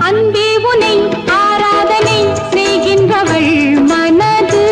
அன்பே உனை ஆராதனை செய்கின்றவள் மனது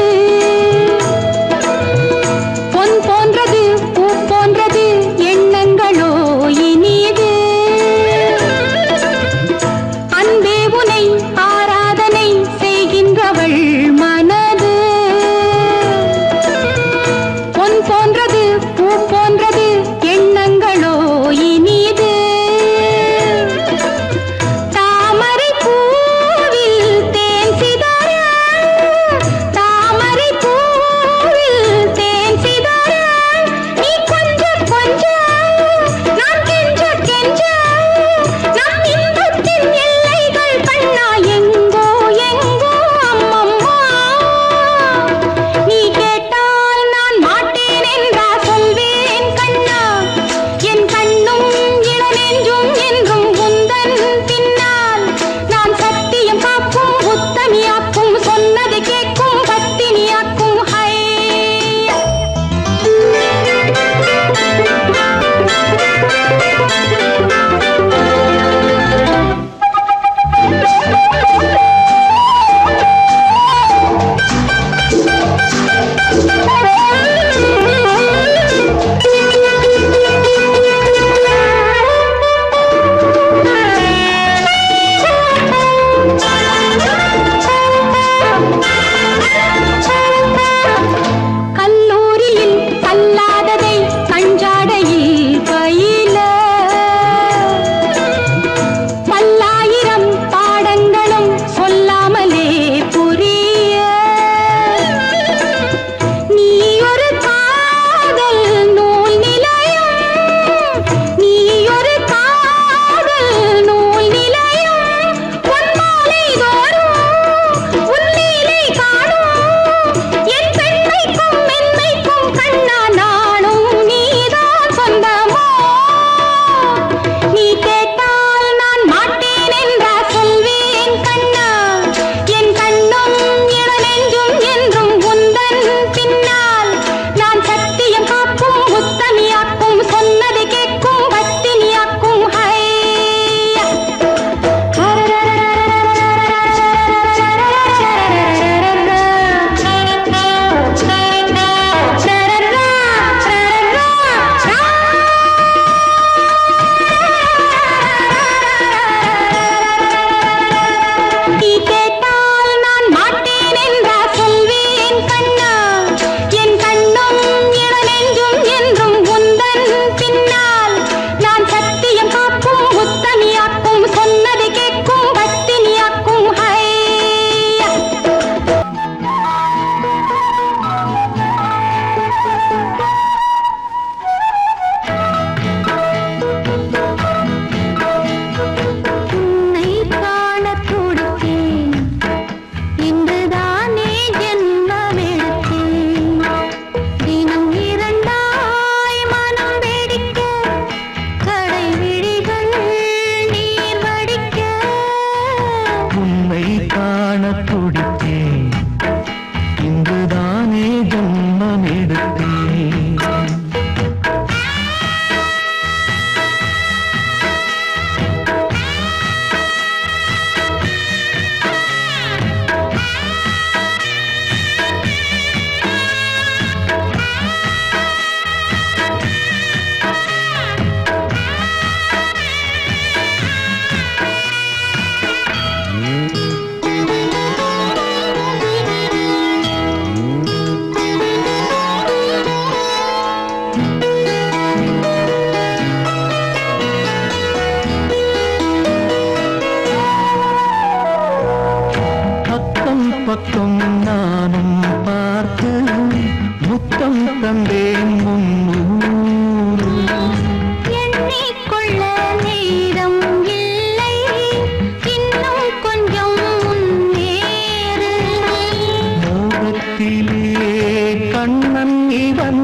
கண்ணன் இவன்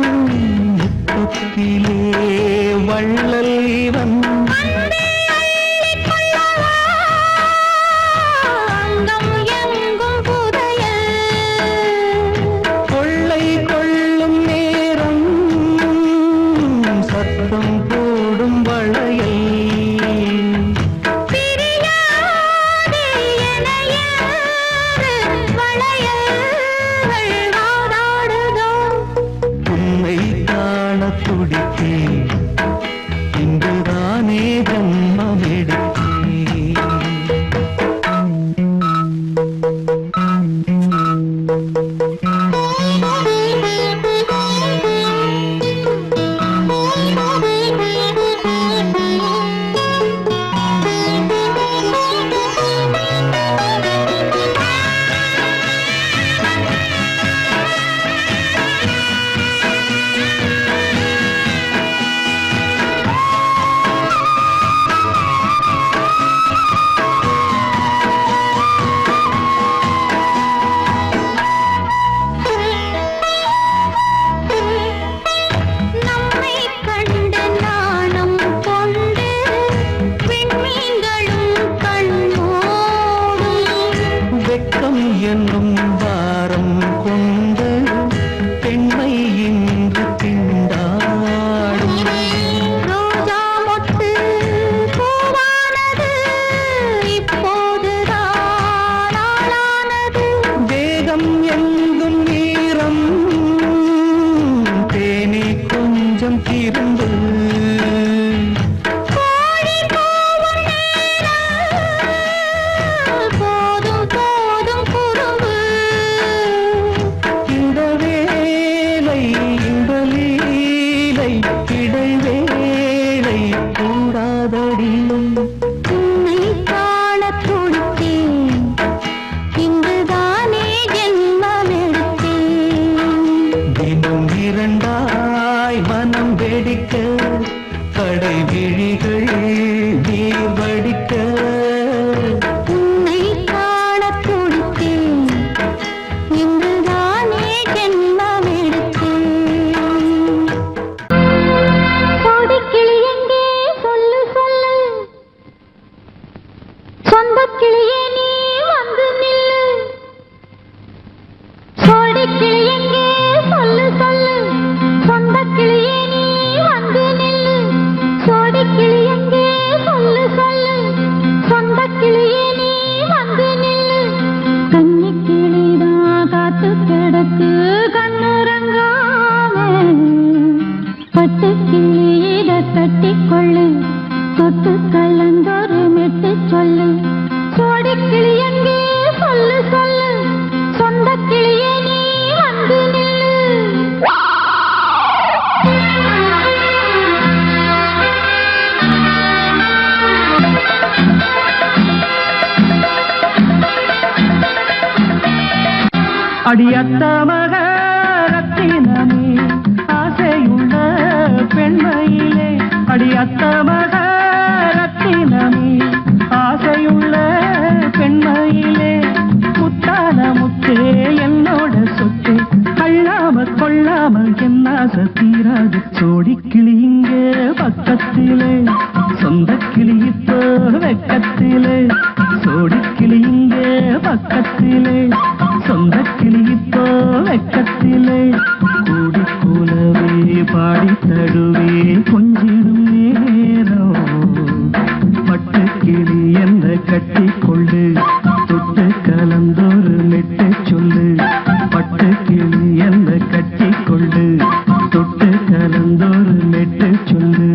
முத்தத்திலே வள்ளல் இவன் கொள்ளை கொள்ளும் நேரம் சத்தம் போடும் வளையல் துடித்தேன் இங்குதானே ஜன்மம் எடுத்தேன் என்னும் வாரம் கொண்டு பெண்மை இன்று திண்டாடும் ரோஜா மொட்டு பூவானது இப்போதுதான் ஆளானது வேகம் எங்கும் நீரம் தேனி கொஞ்சம் திருந்து இடைவேளை கூடாதடியும் உன்னை காண துடித்தேன் இங்குதானே ஜென்மம் எடுத்தேன் தினம் இரண்டாய் மனம் வெடிக்க கடை விழிகள் நீர் வடிக்க உன்னை காண துடித்தேன் இங்குதானே ஜென்மம் எடுத்தேன் சொந்தக்கிளியே நீ வந்து நில்லு சோடிக்கிளி எங்கே சொல்லு சொல்லு சொந்தக்கிளியே நீ வந்து நில்லு சோடிக்கிளி எங்கே சொல்லு சொல்லு சொந்தக்கிளியே நீ வந்து நில்லு கன்னிக்கிளிதான் காத்து கிடக்கு கண்ணுறங்காம பட்டுக்கிளி இத கட்டிக்கொள்ளு தொட்டு கலந்தொரு மெட்டு சொல்லு சோடிக்கிளி எங்கே சொல்லு சொல்லு சொந்தக்கிளியே நீ வந்து நில்லு அடியத்த மக ரத்தினமே ஆசையுள்ள பெண்மையிலே அடியத்த மக ரத்தினமே ஆசையுள்ள பெண்மையிலே முத்தான முத்தே என்னோட சொத்து அள்ளாம கொள்ளாம என்ன சத்தீராது சோடிக்கிளி இங்கே பக்கத்திலே சொந்தக்கிளி இப்போ வெக்கத்திலே சோடிக்கிளி இங்கே பக்கத்திலே சொந்தக்கிளி இப்போ வெக்கத்திலே கூடி கூலவே பாடி தடுவே கொஞ்சிடும் நேரம் பட்டுக்கிளி என்ன கட்டி கொள்ளு தொட்டு கலந்தொரு மெட்டு சொல்லு பட்டுக்கிளி என்ன கட்டி கொள்ளு தொட்டு கலந்தொரு மெட்டு சொல்லு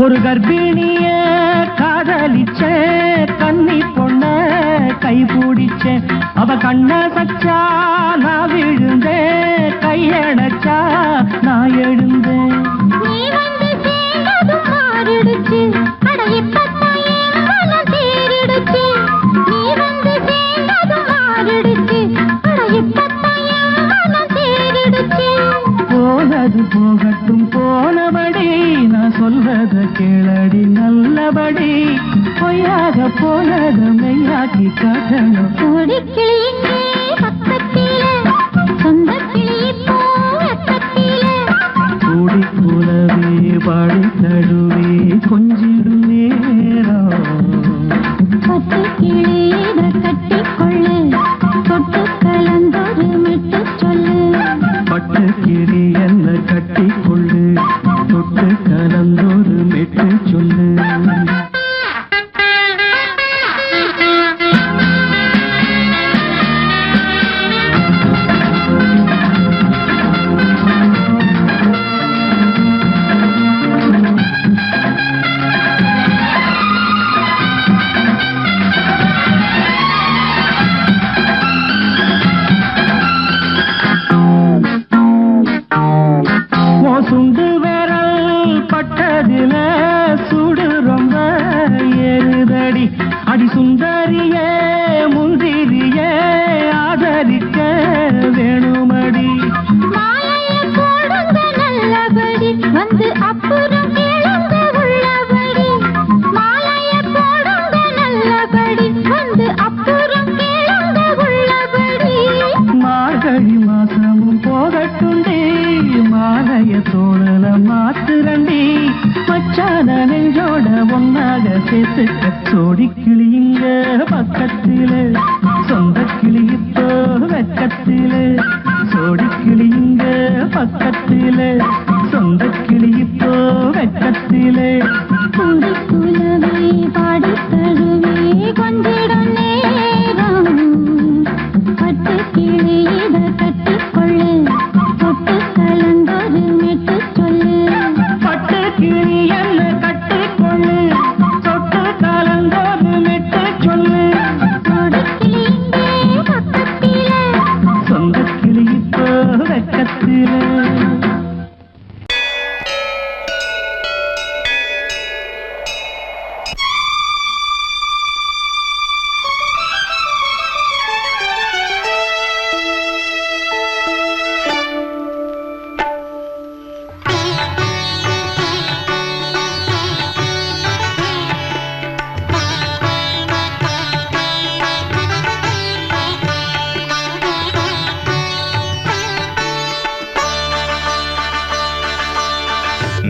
ஒரு கர்ப்பிணிய காதலிச்ச கன்னி பொண்ண கை பிடிச்ச அவ கண்ண சச்சா நான் விழுந்தே கை கையடைச்சா நான் எழுந்தேன். நீ வந்து சேர்ந்ததும் மாறிடுச்சு, அட இப்பத்தான் என் மனம் தேறிடுச்சு. நீ வந்து சேர்ந்ததும் மாறிடுச்சு, அட இப்பத்தான் என் மனம் தேறிடுச்சு. போனது போகட்டும் போனபடி, நான் சொல்றத கேளடி நல்லபடி. பொய்யாக போனது மெய்யாக்கி காட்டணும். கோடிக்கிளி இங்கே பக்கத்திலே, சொந்த கிளி இப்போ வெக்கத்திலே. கூடி கூலவே பாடி தழுவே கொஞ்சிடும் நேரம். பட்டு கிளி இதை கட்டிக்கொள்ளு, தொட்டு கலந்தொரு மெட்டு சொல்லு. பட்டு கிளி என்ன கட்டிக்கொள்ளு, தொட்டு கலந்தொரு மெட்டு சொல்லு. சுண்டு விரல் பட்டதில சுடு ரொம்ப ஏறுதடி. அடி சுந்தரியே முந்திரியே ஆதரிக்க வேணுமடி. மாலைய போடுங்க நல்லபடி, வந்து அப்புறம் கேளுங்க உள்ளபடி. மாலைய போடுங்க நல்லபடி, வந்து அப்புறம் கேளுங்க உள்ளபடி. மார்கழி மாசமும் போகட்டுண்டி, மாலைய தோழல மாத்துரண்டி. மச்சான நெஞ்சோட ஒன்னாக சேர்த்துக்க. சோடி கிளியுங்க பக்கத்திலே, சொந்த கிளி இப்போ வெக்கத்திலே. சோடி கிளியுங்க பக்கத்திலே, சொந்த கிளி இப்போ வெக்கத்திலே. கூடி குலவே பாடி தழுவே கொஞ்சிடும் நேரம். பட்டு கிளி இதை கட்டிக்கொள்ளு, தொட்டு கலந்தொரு மெட்டு சொல்லு. பட்டு கிளி என்ன கட்டிக்கொள்ளு, தொட்டு கலந்தோடு மெட்டு சொல்லு. கோடிக்கிளி இங்கே பக்கத்திலே, சொந்த கிளி இப்போ வெக்கத்திலே.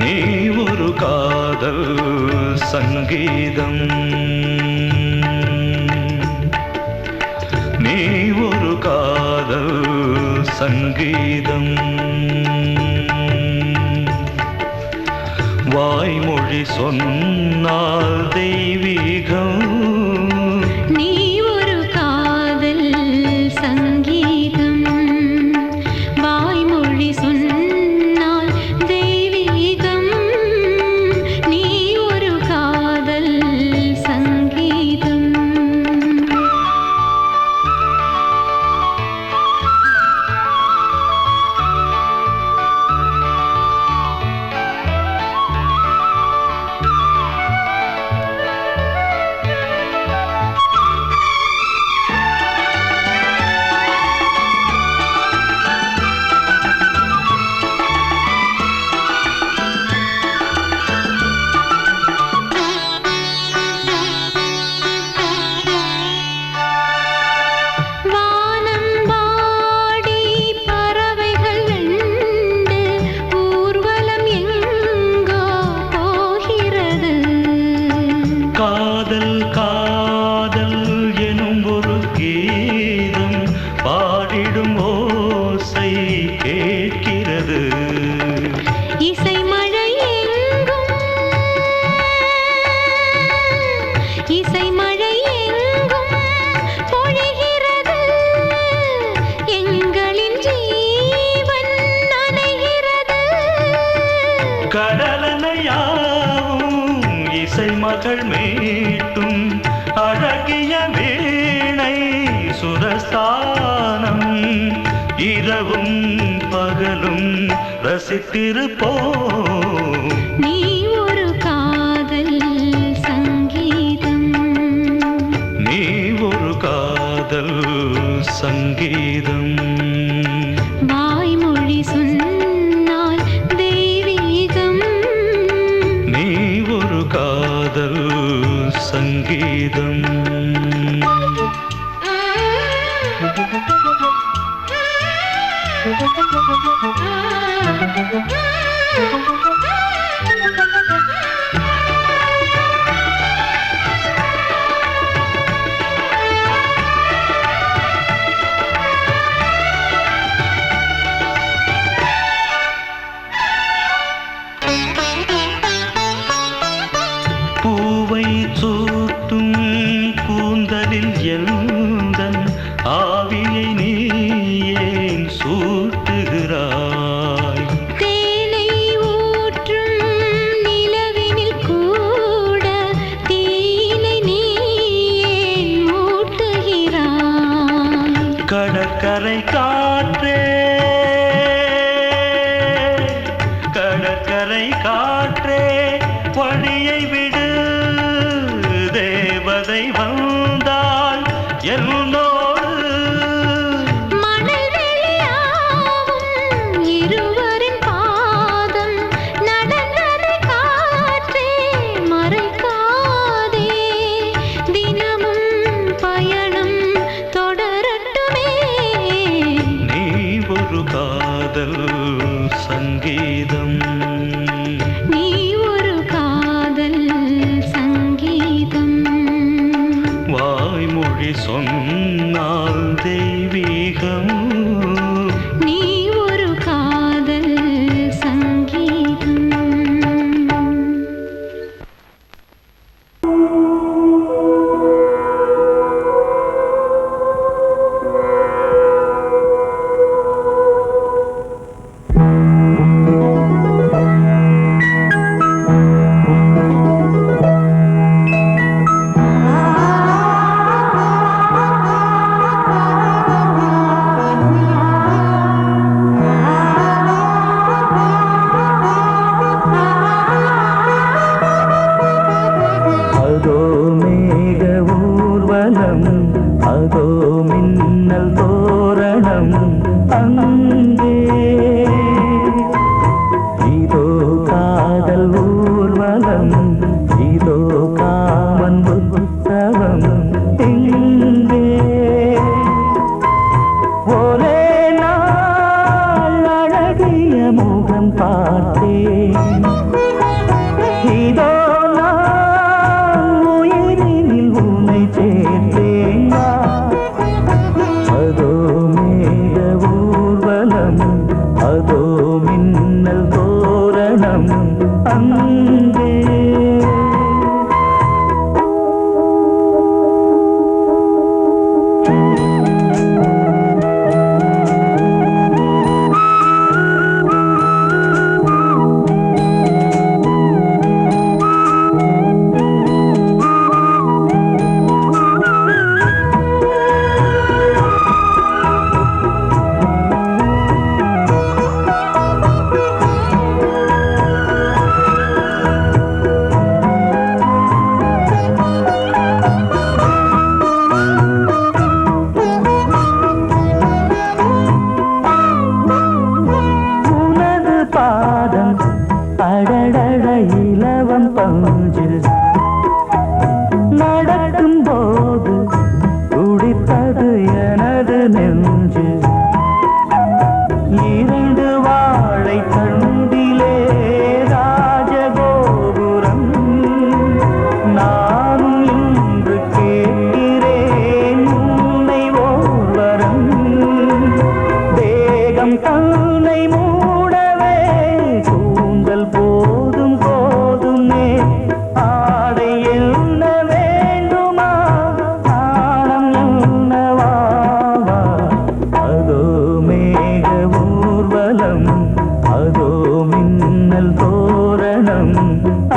நீ ஒரு காதல் சங்கீதம், நீ ஒரு காதல் சங்கீதம். வாய்மொழி சொன்னால் தெய்வீகம். நீ ஒரு காதல் சங்கீதம், வாய்மொழி சொன்னால் தெய்வீகம். நீ ஒரு காதல் சங்கீதம். மகள் மீட்டும் அழகிய வீணை சுரஸ்தானம் இரவும் பகலும் பகலும் ரசித்திருப்போம். நீ ஒரு காதல் சங்கீதம். நீ ஒரு காதல் சங்கீதம். வாய்மொழி சொன்னால் தெய்வீகம். நீ ஒரு காதல் சங்கீதம். பூவை சூட்டும் கூந்தலில் எந்தன் ஆவியை நீ ஏன் சூட்டுகிறாய்? தேனை ஊற்றும் நிலவினில் கூட தீனை நீ ஏன் மூட்டுகிறாய்? கடற்கரை காற்றே, கடற்கரை காற்றே வழியை விடு. தேவதை வந்தால் என்னோடு மணல் வெளியாகும் இருவரின் பாதம் நடந்ததை காற்றே மறைக்காதே. தினமும் பயணம் தொடரட்டுமே. நீ ஒரு காதல் சங்கீதம். நீ ஒரு காதல் சங்கீதம். வாய்மொழி சொன்னால் தெய்வீகம். நீ ஒரு காதல் சங்கீதம். அதோ மேக ஊர்வலம், அதோ மின்னல் தோரணம் அங்கே. இதோ காதல் ஊர்வலம், இதோ காமன் உற்சவம் இங்கே. ஒரே நாள் அழகிய முகம் பார்த்தேன். இதோ நான் உயிரினில் உன்னை சேர்த்தேன். அதோ மேக ஊர்வலம், அதோ மின்னல் தோரணம் அங்கே. உனது பாதம் அடடட இலவம் பஞ்சில் நடக்கும் போது துடித்தது எனது நெஞ்சு. இரண்டு வாழை தண்டிலே ராஜகோபுரம். நானும் இன்று கேட்கிறேன் உன்னை ஓர்வரம். தேகம் தன்னை மூடவே கூந்தல் போதும் போதுமே. ஆடை என்ன வேண்டுமா, ஆடம் என்னவா? அதோ மேக ஊர்வலம், அதோ மின்னல் தோரணம்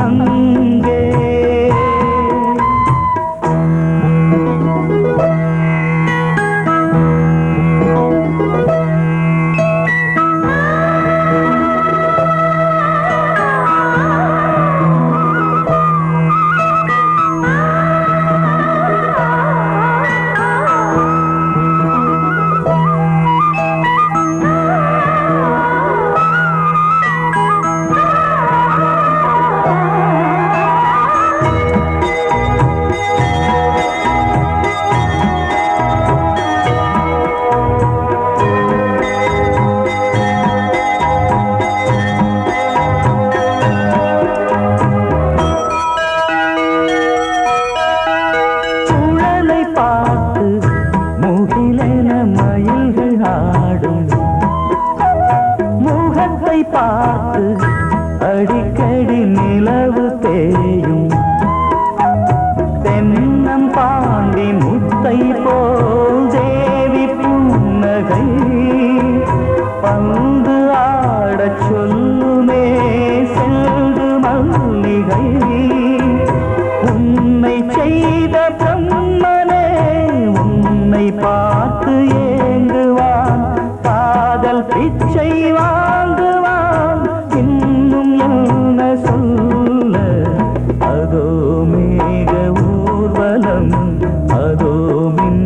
அங்கே. பார்த்து அடிக்கடி நிலவு தேயும் தென்னம் பாண்டி முத்தை போல் தேவி புன்னகை பந்து ஆடச் சொல்லுமே செல்து மல்லிகை உன்னை செய்த பிரம்மனே உன்னை பார்த்து ஏங்குவான் காதல் பிச்சை வாங்குவான் இன்னும் என்ன சொல்ல அதோ மேக ஊர்வலம் அதோ மின்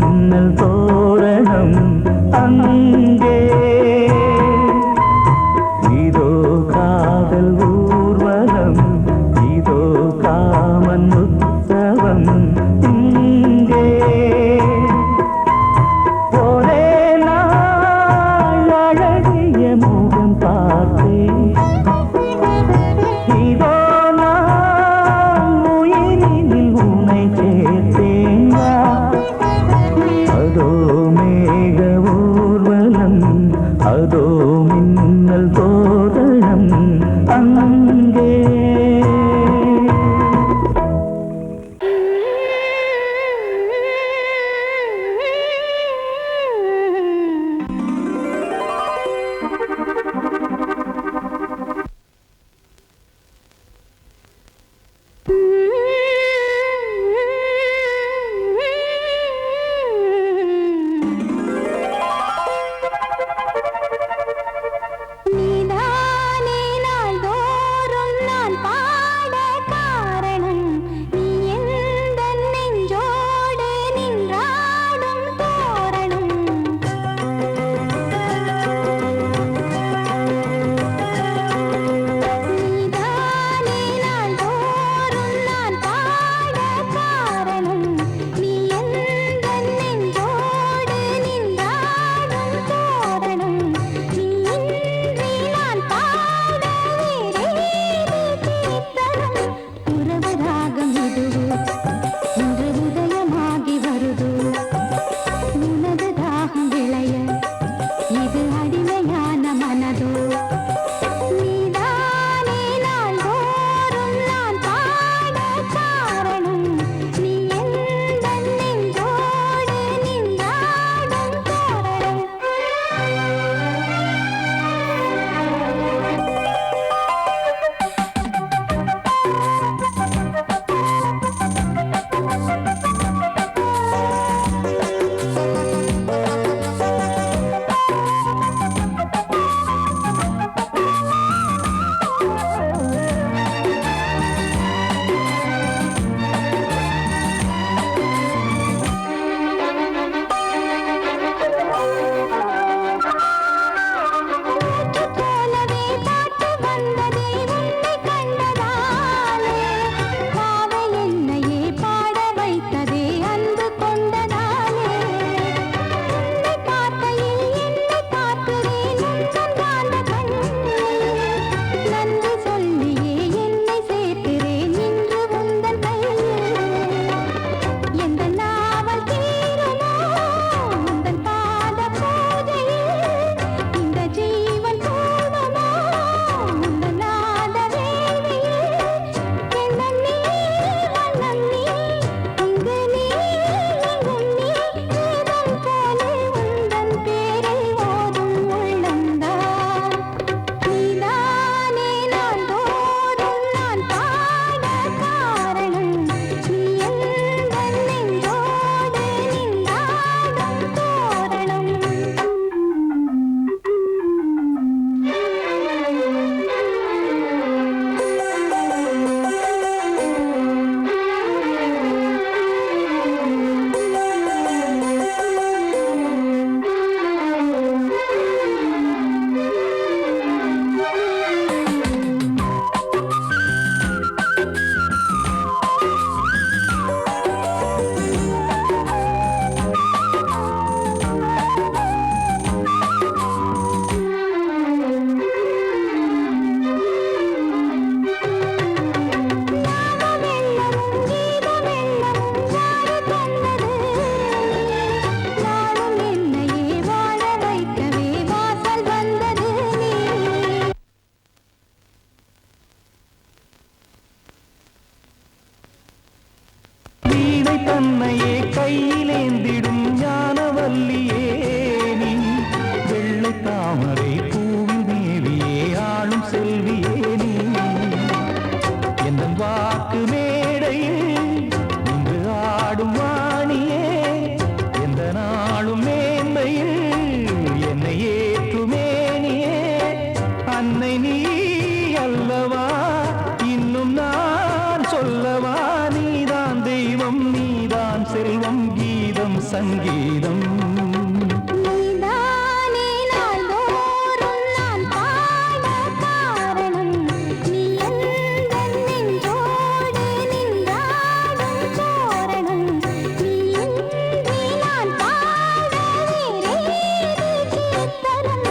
கையிலேந்திடும் ஞானவல்லியே நீ வெள்ளை தாமரை பூவில் தேவியே ஆளும் செல்வியே நீ என் வாக்கு மேடையில் இன்று ஆடும் வாணியே எந்த நாளும் மேன்மையில் என்னை ஏற்றுமேனியே அன்னை நீ அல்லவா இன்னும் நான் சொல்லவா நீதான் தெய்வம் நீதான் செல்வம் கீதம் சங்கீதம் நீதானே நாள்தோறும் நான் பாட காரணம் நீ எந்தன் நெஞ்சோடு நின்றாடும் தோரணம் நீ இன்றி நான் பாட வேறேது கீர்த்தனம்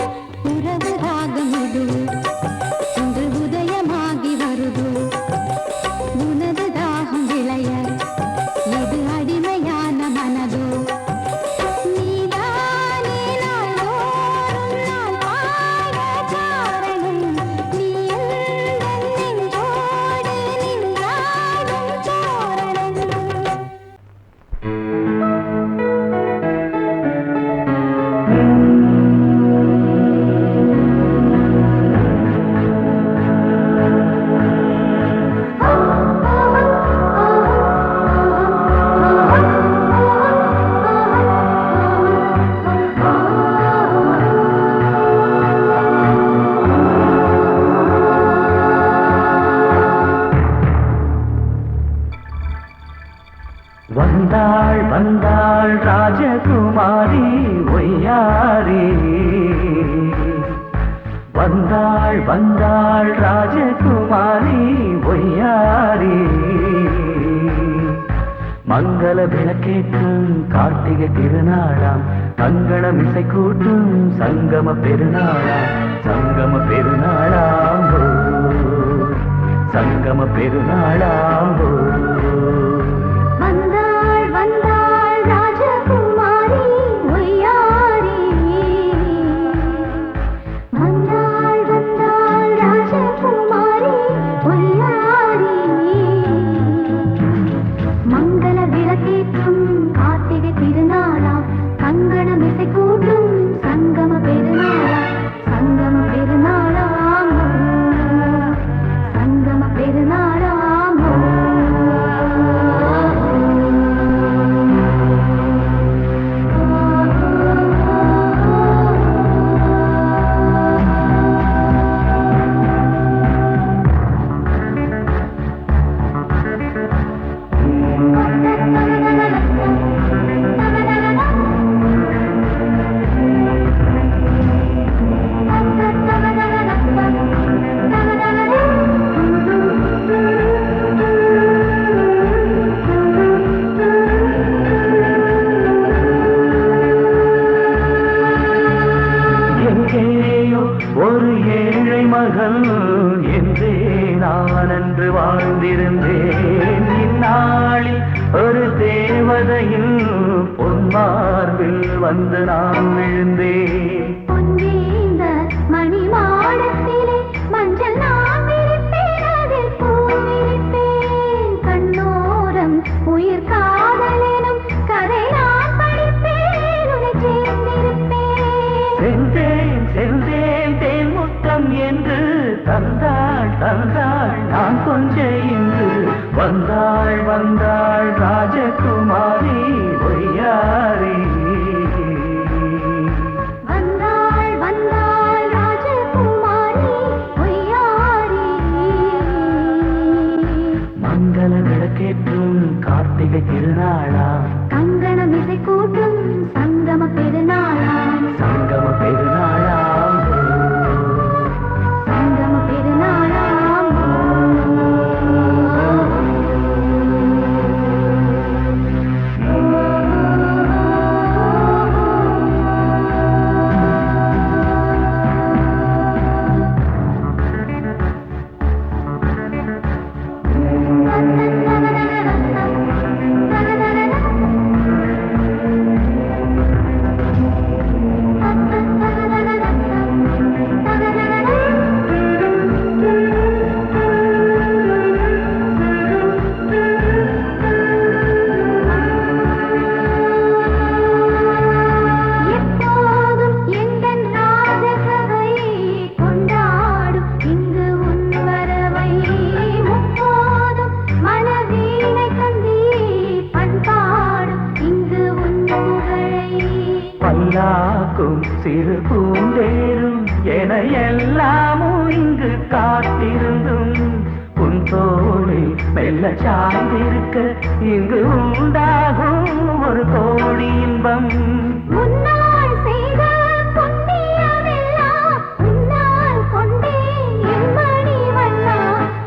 உறவு ராகம் இது இன்று உதயமாகி வருது உனது தாகம் விளைய இது அடிமையான மனதோ நீதானே நாள்தோறும் நான் பாட காரணம் நீ எந்தன் நெஞ்சோடு நின்றாடும் தோரணம் வந்தாள் வந்தாள் ராஜகுமாரி ஒய்யாரி வந்தாள் வந்தாள் ராஜகுமாரி ஒய்யாரி மங்கள விளக்கேற்றும் கார்த்திகை திருநாளாம் கங்கணம் இசை கூட்டும் சங்கம பெருநாளாம் சங்கம பெருநாளாம் ஓ, சங்கம பெருநாளாம் ஓ. வந்தாள் வந்தாள் ராஜகுமாரி ஒய்யாரி வந்தாள் வந்தாள் ராஜகுமாரி ஒய்யாரி மங்கள விளக்கேற்றும் கார்த்திகை திருநாளாம் கங்கணம் இசை கூட்டும் சங்கம பெருநாளாம் சங்கம பெருநாளாம் சங்கம பெருநாளாம் எங்கேயோ ஒரு ஏழை மகள் என்றே நான் அன்று வாழ்ந்திருந்தேன் இந்நாளில் ஒரு தேவதையில் பொன்மார்பில் வந்து நான் விழுந்தேன் பொன்னேந்த மணி மாடத்திலே மஞ்சள் நான் விரிப்பேன் அதில் பூ விரிப்பேன் கண்ணோரம் உயிர் காதலெனும் கதை நான் படிப்பேன் உன்னை சேர்ந்திருப்பேன் சென்றேன் சென்றேன் தேன் முத்தம் என்று தந்தாள் தந்தாள் நான் கொஞ்ச இன்று வந்தாள் வந்தாள் ராஜகுமாரி ஒய்யாரி வந்தாள் வந்தாள் ராஜகுமாரி ஒய்யாரி மங்கள விளக்கேற்றும் கார்த்திகை திருநாளாம் கங்கணம் இசை கூட்டும் சங்கம பெருநாளாம் சங்கம பெருநாளாம் சங்கம பெருநாளாம் பூக்கும் சிறு பூந்தேரும் என எல்லாமும் இங்கு காத்திருந்தும் உன் தோழி மெல்ல சாய்ந்திருக்க இங்கு உண்டாகும் ஒரு கோடி இன்பம். முன்னால் செய்த புண்ணியமெல்லாம் உன்னால் கொண்டேன் என் மணி வண்ணா.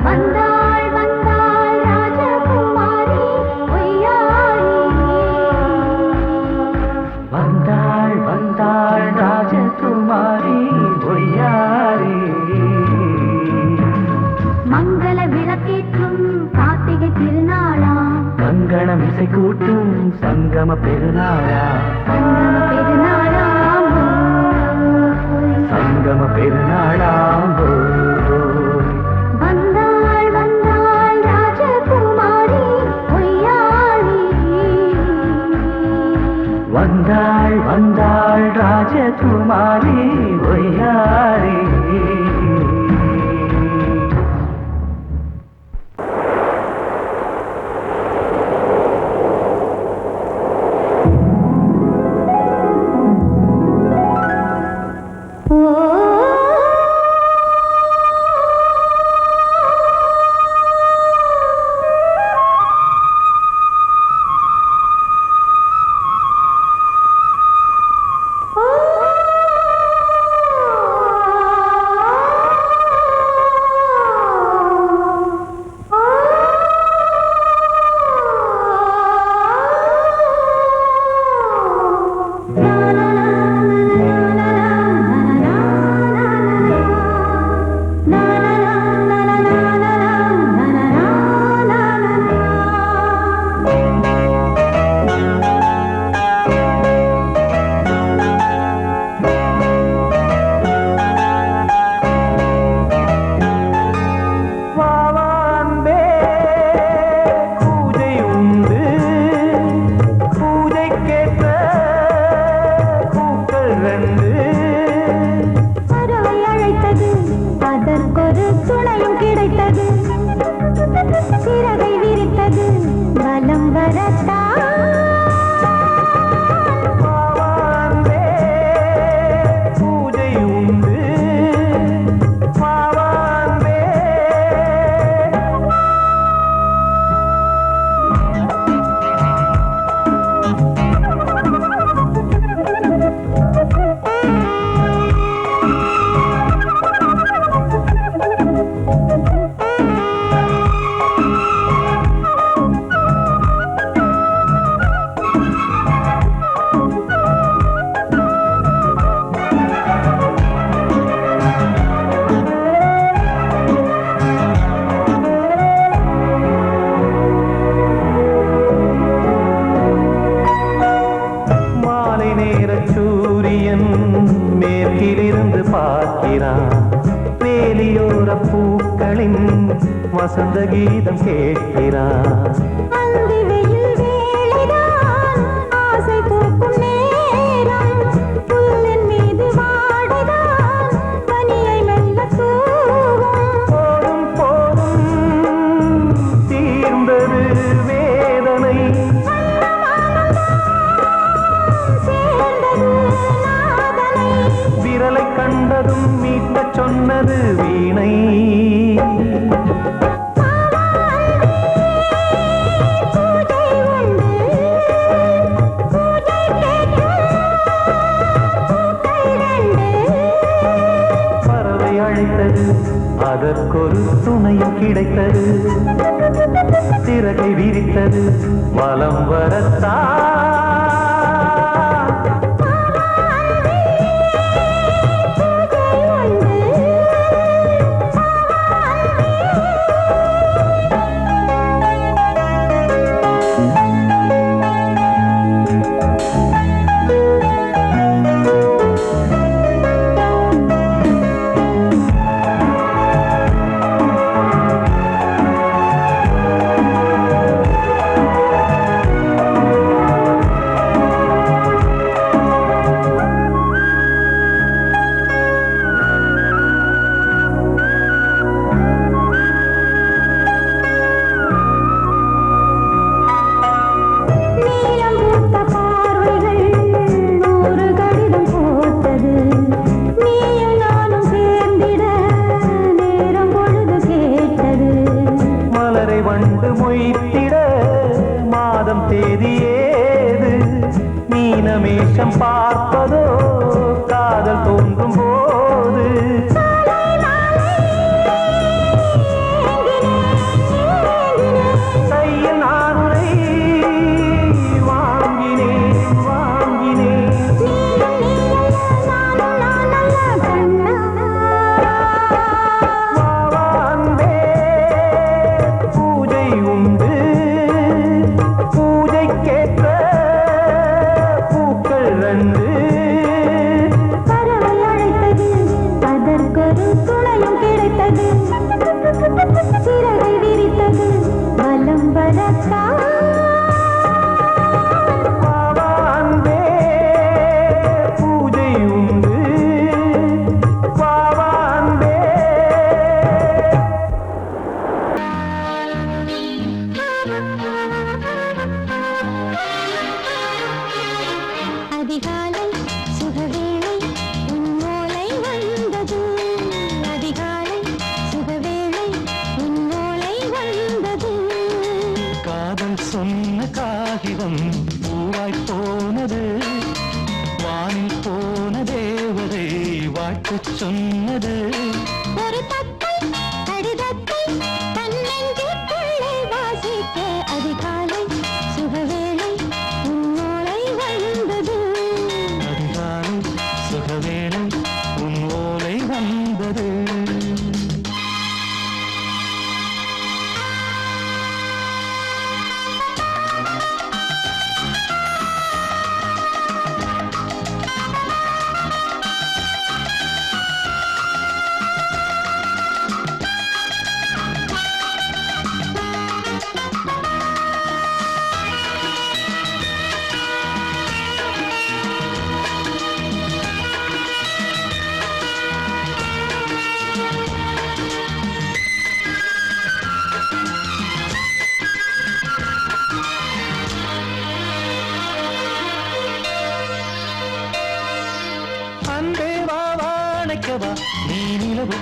வந்தாள் வந்தாள் ராஜகுமாரி பொய்யாரி. வந்தாள் வந்தாள் ராஜகுமாரி பொய்யாரி. மங்கள விளக்கேற்றும் கார்த்திகை திருநாளா. கங்கணம் இசை கூட்டும் சங்கம பெருநாளா. சங்கம பெருநாளாம் சங்கம பெருநாளாம் வந்தாள் வந்தாள் ராஜகுமாரி பொய்யாரி. வந்தாள் வந்தாள் ராஜகுமாரி பொய்யாரி. வசந்த கீதம் கேட்கிறான். அந்தி வெயில் வேளைதான் ஆசை பூக்கும் நேரம். புல்லின் மீது வாடிதான் பனியை மெல்ல தூவும். போதும் போதும் தீர்ந்தது வேதனை. சேர்ந்தது நாதனை. விரலை கண்டதும் மீட்டச் சொன்னது வீணை. அதற்கொரு துணையும் கிடைத்தது. சிறகை விரித்தது வலம் வரத்தான்.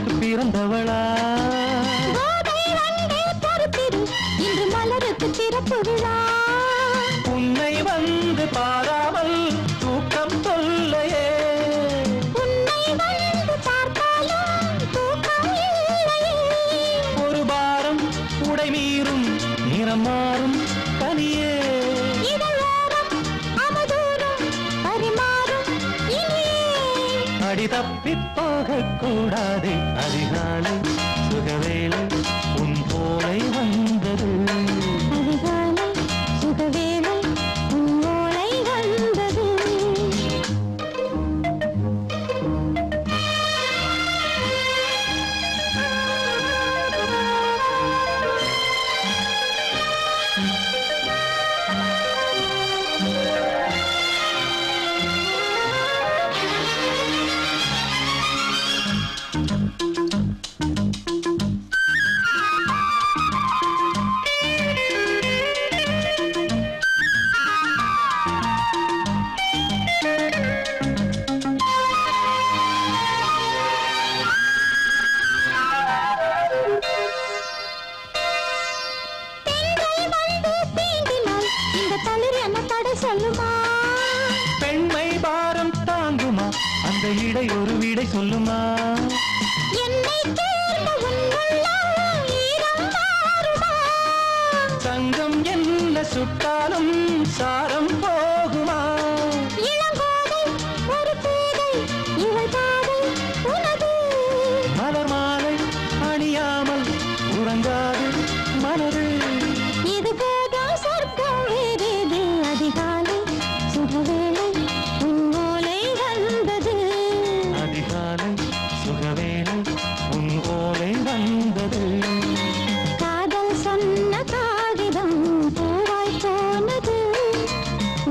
எனக்கு பிறந்தவளா கோதை வந்தே பொறுத்திரு, இன்று மலருக்கு திறப்பு விழா. உன்னை வந்து பாராமல் தூக்கம் சொல்லையே, உன்னை வந்து பார்த்தாலும் தூக்கம் இல்லையே. ஒரு பாரம் உடை மீறும் நிறம் மாறும் கனியே, இதழோரம் அமுதூரும் பரிமாறும் இனியே. அடி தப்பி போகக் கூடாதே அதிகாலை சுகவேளை உன் போலை வந்தது. அதிகாலை சுகவேளை உன் ஓலை வந்தது. சொல்லுமா பெண்மை பாரம் தாங்குமா அந்த இடை ஒரு விடை சொல்லுமா, என்னை தேர்ந்த உன் உள்ளம் ஈரம் மாறுமா. தங்கம் என்ன சுட்டாலும் சாரம் போகுமா, இளங்கோதை ஒரு பேதை இவள் பாதை உனது. மலர் மாலை அணியாமல் உறங்காது மனது. இது போதும் சொர்க்கம் வேறேது. அதிகாலை சுகவேளை உன் ஓலை வந்தது. அதிகாலை சுகவேளை உன் ஓலை வந்தது. காதல் சொன்ன காகிதம் பூவாய் போனது.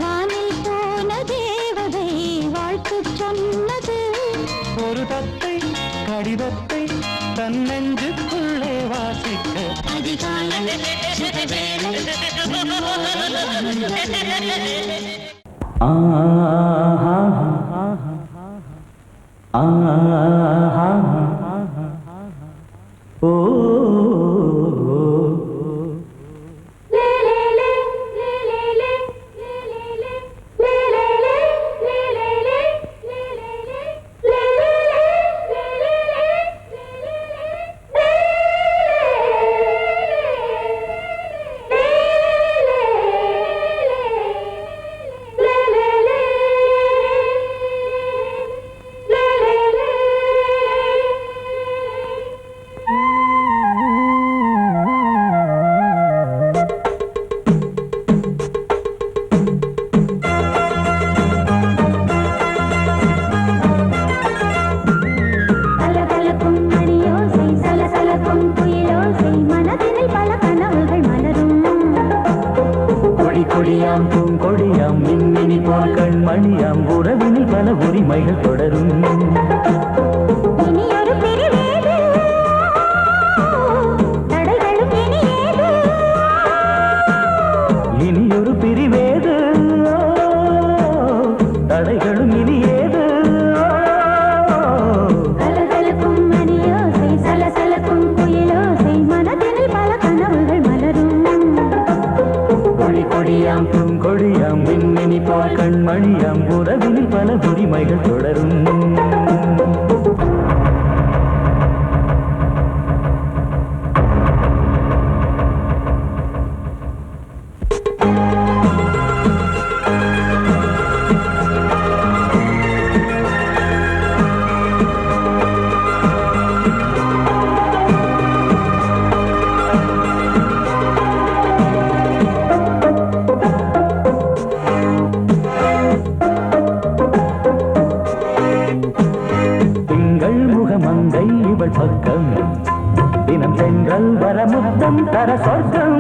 வானில் போன தேவதை வாழ்த்து சொன்னது. ஒரு தத்தை கடிதத்தை தன் நெஞ்சுக்குள்ளே வாசிக்க அதிகாலை சுகவேளை உன் ஓலை வந்தது. கொடியாம் பூங்கொடியாம் மின்மினி போல் கண்மணியாம் உறவினில் பல உரிமைகள் தொடரும். இனியொரு பிரிவேது தடைகளும் இனியேது. இனியொரு பிரிவேது தடைகளும் இனியேது. கலகலக்கும் மணியோசை சலசலக்கும் குயிலோசை மனதினில் பல கனவுகள் மலரும். கொடியாம் பூங்கொடியாம் மின்மினி போல் கண்மணியாம் உறவினில் பல உரிமைகள் தொடரும். மங்கை இவள் பக்கம் தினம் சென்றல் வரமுத்தம் தர சொர்க்கம்.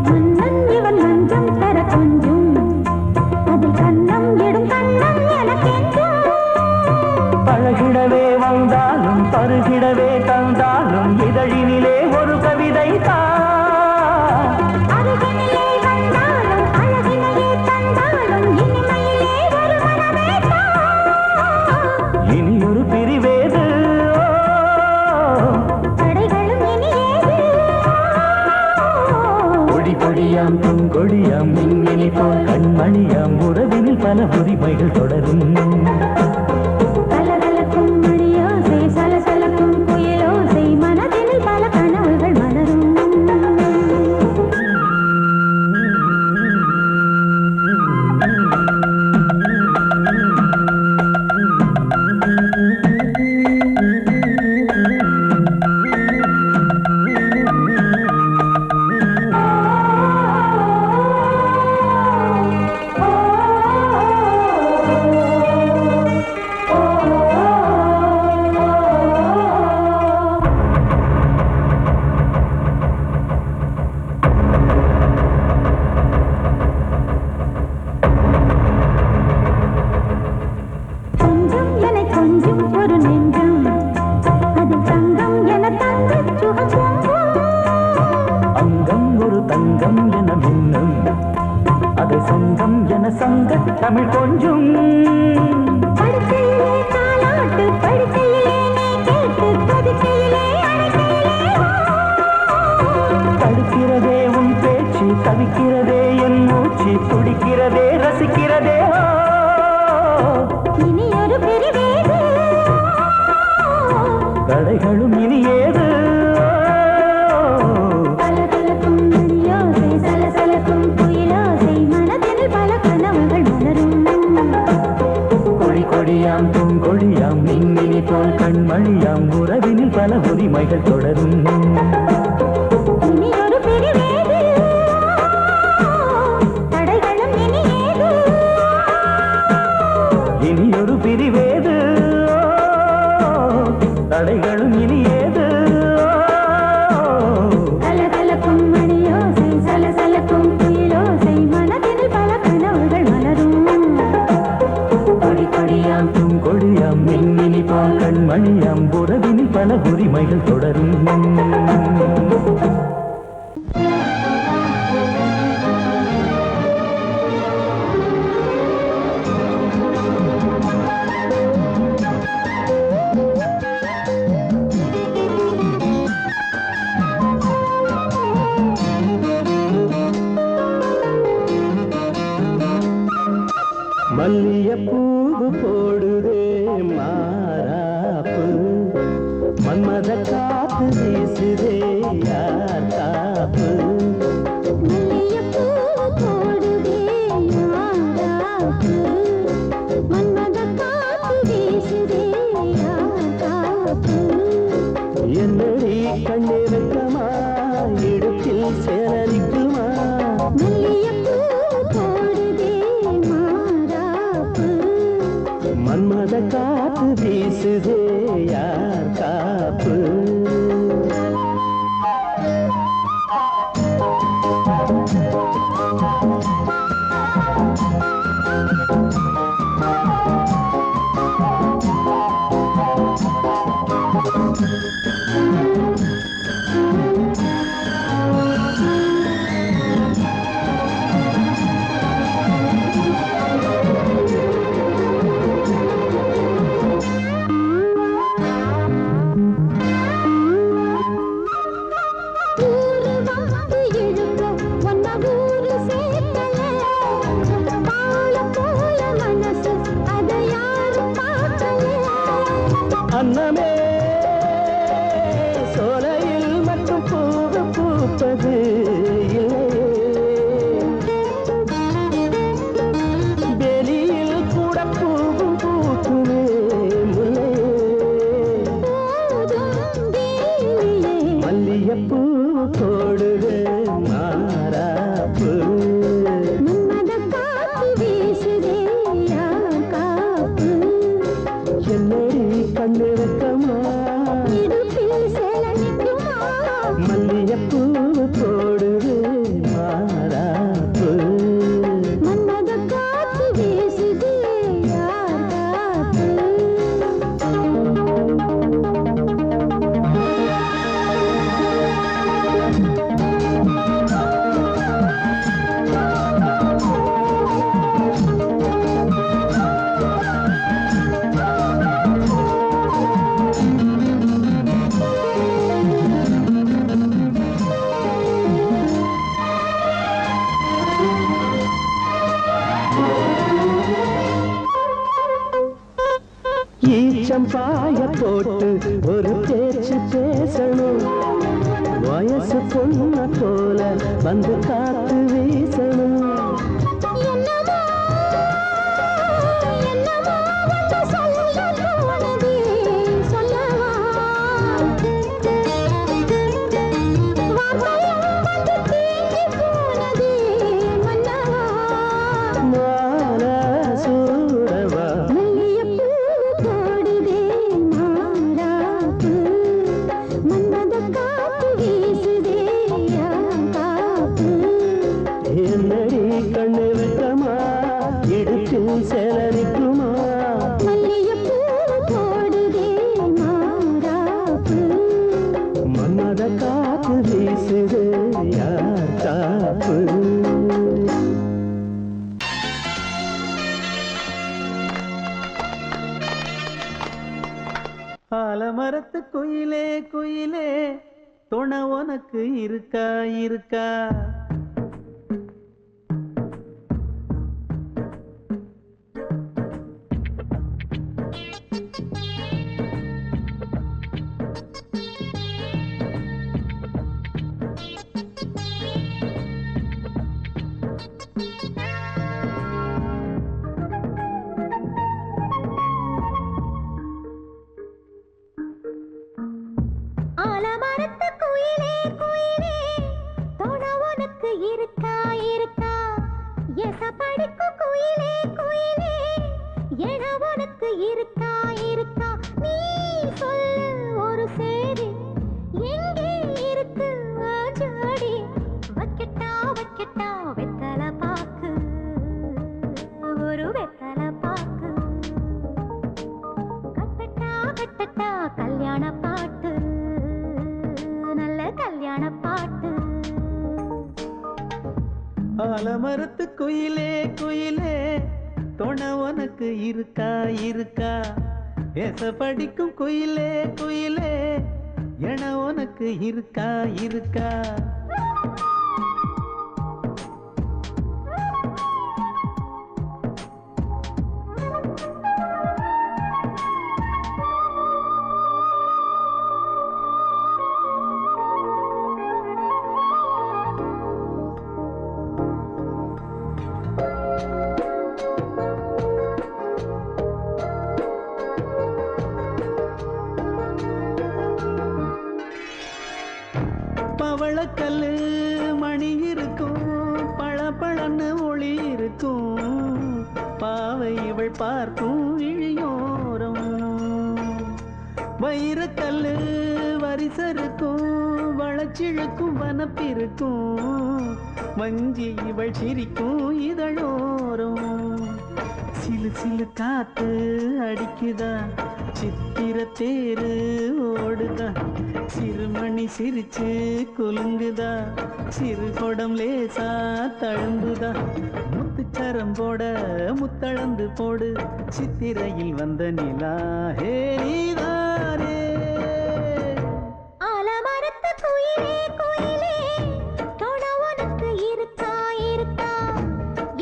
மன்னன் இவன் மஞ்சம் தர கொஞ்சம் அதில் கண்ணம் இடும் கண்ணம் எனக்கென்றும். பழகிடவே வந்தாலும் பருகிடவே தந்தாலும் இதழினிலே ஒரு கவிதை தான். அருகினிலே வந்தாலும் அழகினையே தந்தாலும் இனிமையிலே ஒரு மனமே தான். இனியொரு பிரிவேது பொன்கொடியாம் பூங்கொடியாம் மின்மினி போல் கண்மணியாம் உறவினில் பல உரிமைகள் தொடரும் கலகலக்கும் மணியோசை சலசலக்கும் குயிலோசை மனதினில் பல கனவுகள் மலரும் தமிழ் கொஞ்சம் படுக்கையிலே தாலாட்டு படுக்கையிலே நீ கேட்டு கொதிக்கையிலே தடுக்கிறதே உன் பேச்சு தவிக்கிறதே என் மூச்சு துடிக்கிறதே ரசிக்கிறதே இனி ஒரு பிரிவேது தடைகளும் இனி ஏது கலகலக்கும் மணியோசை சலசலக்கும் குயிலோசை மனதில் பல கனவுகள் மலரும் கொடியாம் பூங்கொடியாம் மின்மினி போல் கண்மணியாம் உறவினில் பல உரிமைகள் தொடரும் இனி ஒரு பிரிவேது தடைகளும் இனி ஏது இனி ஒரு பிரிவேது தடைகளும் இனி ஏது கலகலக்கும் மணியோசை சலசலக்கும் குயிலோசை மனதில் பல கனவுகள் மலரும் கொடியாம் பூங்கொடியாம் மின்மினி போல் கண்மணியாம் உறவினில் பல உரிமைகள் தொடரும் மல்லியப்பூவு போடுதே மாறாப்பு மன்மத காத்து வீசுதே யார் காப்பு மல்லிகைப்பூ போடுதே மாறாப்பு மன்மத காத்து வீசுதே யார் காப்பு என்னடி கண்ணிருக்கமா இடுப்பில் சேலரிக்குமா மல்லிகைப்பூ போடுதே மாறாப்பு மன்மத காத்து வீசுதே யார் காப்பு ஊரு வந்து இழுக்க ஒன்ன ஊரு சேர்க்கல பால போல மனசு அதை யாரும் பார்க்கல அன்னமே சோலையில் மட்டும் பூவு பூப்பது வெளியில் கூட பூவும் பூக்குமே முல்லை மல்லியப்பூ போடுது மாறாப்பு மன்மத காத்து வீசுதே யார் காப்பு என்னடி கண்ணிருக்கமா இடுப்பில் சேல நிற்குமா மல்லியப்பூ போடுது மாறாப்பு மன்மத காத்து வீசுதே யார் காப்பு போட்டு ஒரு பேச்சு பேசணும். வயசு பொண்ண போல வந்து காத்து வீசணும். ஆலமரத்து குயிலே குயிலே துணை உனக்கு இருக்கா இருக்கா? ஆலமரத்து குயிலே குயிலே துணை உனக்கு இருக்கா இருக்கா? பேச படிக்கும் குயிலே குயிலே என உனக்கு இருக்கா இருக்கா? பவளக்கல்லு மணி இருக்கும், பளபளன்னு ஒளி இருக்கும். பாவை இவள் பார்க்கும் இழியோரம். வைரக்கல்லு வரிசருக்கும், வளச்சிழுக்கும் வனப்பிருக்கும். வஞ்சி இவள் சிரிக்கும் இதழோரம். சிலு சிலு காத்து அடிக்குதா, சித்திர தேரு ஓடுதா. சிறுமணி சிரிச்சு குலுங்குதா, சிறு கொடம் லேசா தழும்புதா. முத்துச்சரம் போட முத்தளந்து போடு, சித்திரையில் வந்த நிலா ஹே நீதானே. ஆலமரத்து குயிலே குயிலே துணை உனக்கு இருக்கா இருக்கா?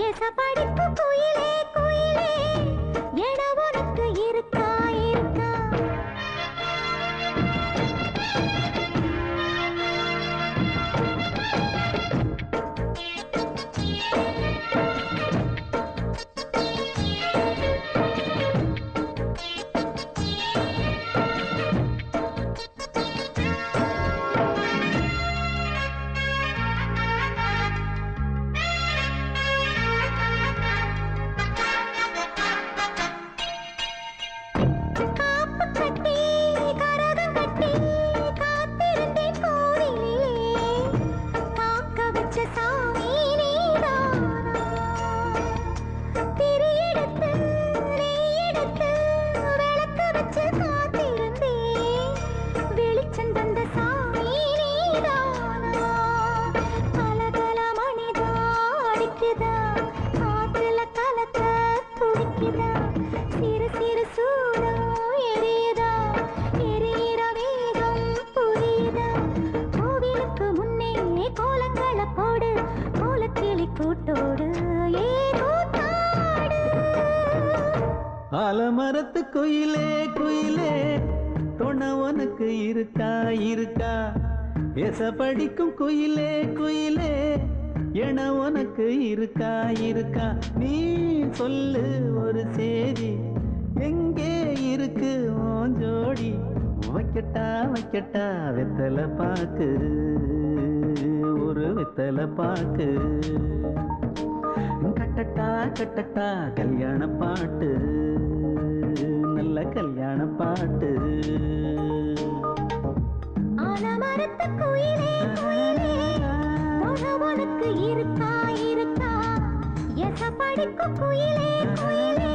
ஏச படிப்பு குயிலே குயிலே என உனக்கு இருக்கா இருக்கா? ஆலமரத்து குயிலே குயிலே குணம் உனக்கு இருக்கா இருக்கா எச படிக்கும் குயிலே குயிலே என உனக்கு இருக்கா இருக்கா நீ சொல்லு ஒரு சேதி எங்கே இருக்கு உன் ஜோடி வைக்கட்டா வைக்கட்டா வெத்தலை பாக்கு ஒரு வெத்தலை பாக்கு கட்டட்டா கட்டட்டா கல்யாண பாட்டு நல்ல கல்யாண பாட்டு ஆலமரத்து குயிலே குயிலே உனக்கு இருக்கா இருக்கா எச படிக்கும் குயிலே குயிலே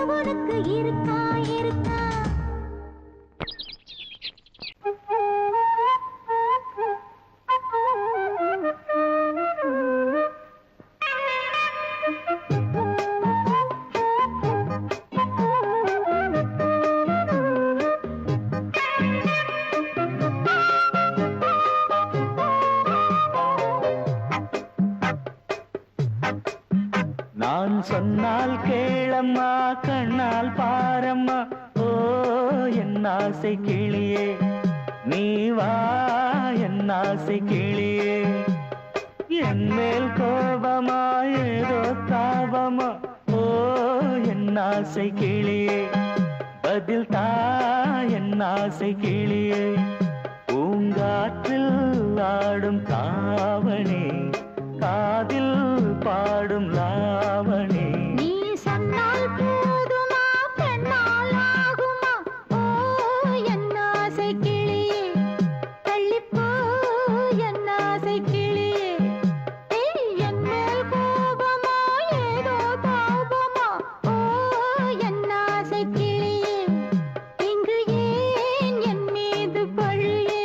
உனக்கு இருக்கா இருக்கா நான் சொன்னால் கேளம்மா கண்ணால் பாரம்மா ஓ என் ஆசை கிளியே நீ வா என் ஆசை கிளியே என் மேல் கோபமா ஏதோ தாபமா ஓ என் ஆசை கிளியே பதில் தா என் ஆசை கிளியே பூங்காற்றில் ஆடும் தாவணி காதில் பாடும் லாவணி நீ சொன்னால் போதுமா பெண்ணால் ஆகுமா ஓ என் ஆசை கிளியே தள்ளிப்போ என் ஆசை கிளியே என் மேல் கோபமா ஏதோ தாபமா ஓ என் ஆசை கிளியே இங்கு ஏன் என் மீது பழியே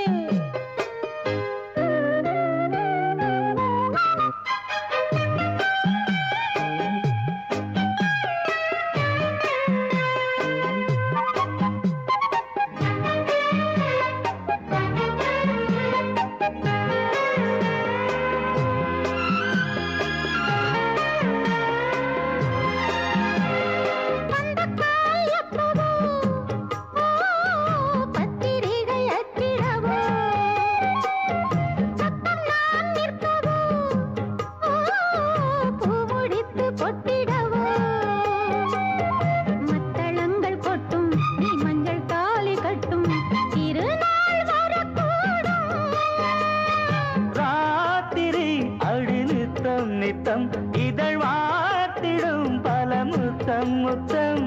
நித்தம் இதழ் வாத்திடும் பல முத்தம் முத்தம்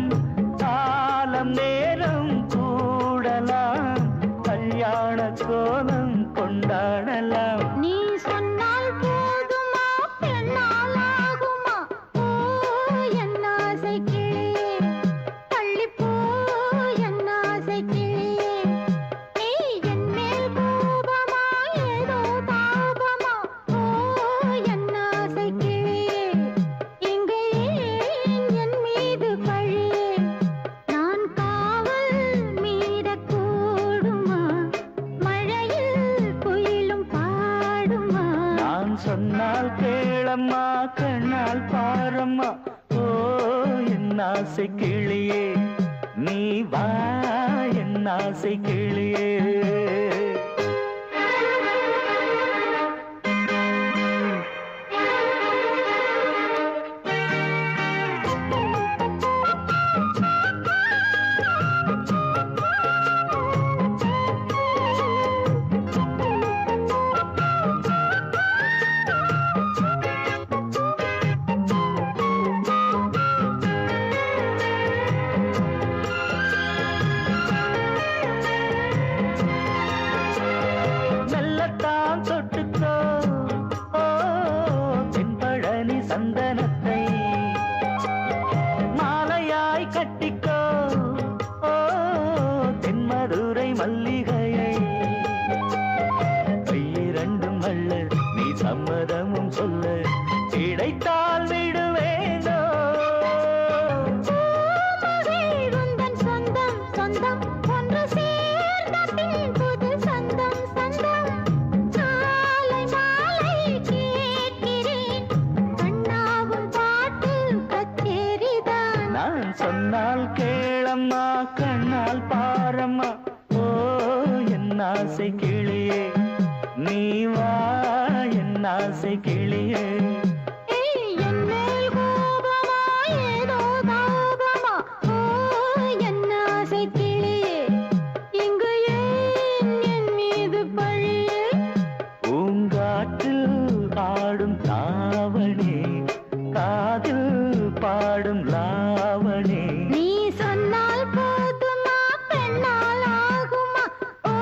காலம் நேரம் கூடலாம் கல்யாண கோலம் கொண்டாடலாம் நீ சொன்னால் போதுமா பெண்ணால் ஆகுமா ஓ என் ஆசை கிளியே தள்ளிப்போ என் ஆசை கிளியே நீ என் மேல் கோபமா ஏதோ தாபமா ஓ என் ஆசை கிளியே இங்கே என் மீது பழியே நான் காவல் மீறக்கூடுமா மழையில் குயிலும் பாடுமா நான் சொன்னால் கேளம்மா கண்ணால் பாரம்மா ஓ என் ஆசை கிளியே நீ வா என் ஆசை கிளியே ஆசை கிளியே ஆடும் தாவணி காதில் பாடும் லாவணி நீ சொன்னால் போதுமா பெண்ணால் ஆகுமா ஓ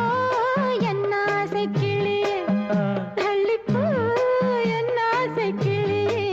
என்ன ஆசை கிளியே தள்ளிப்போ என்ன ஆசை கிளியே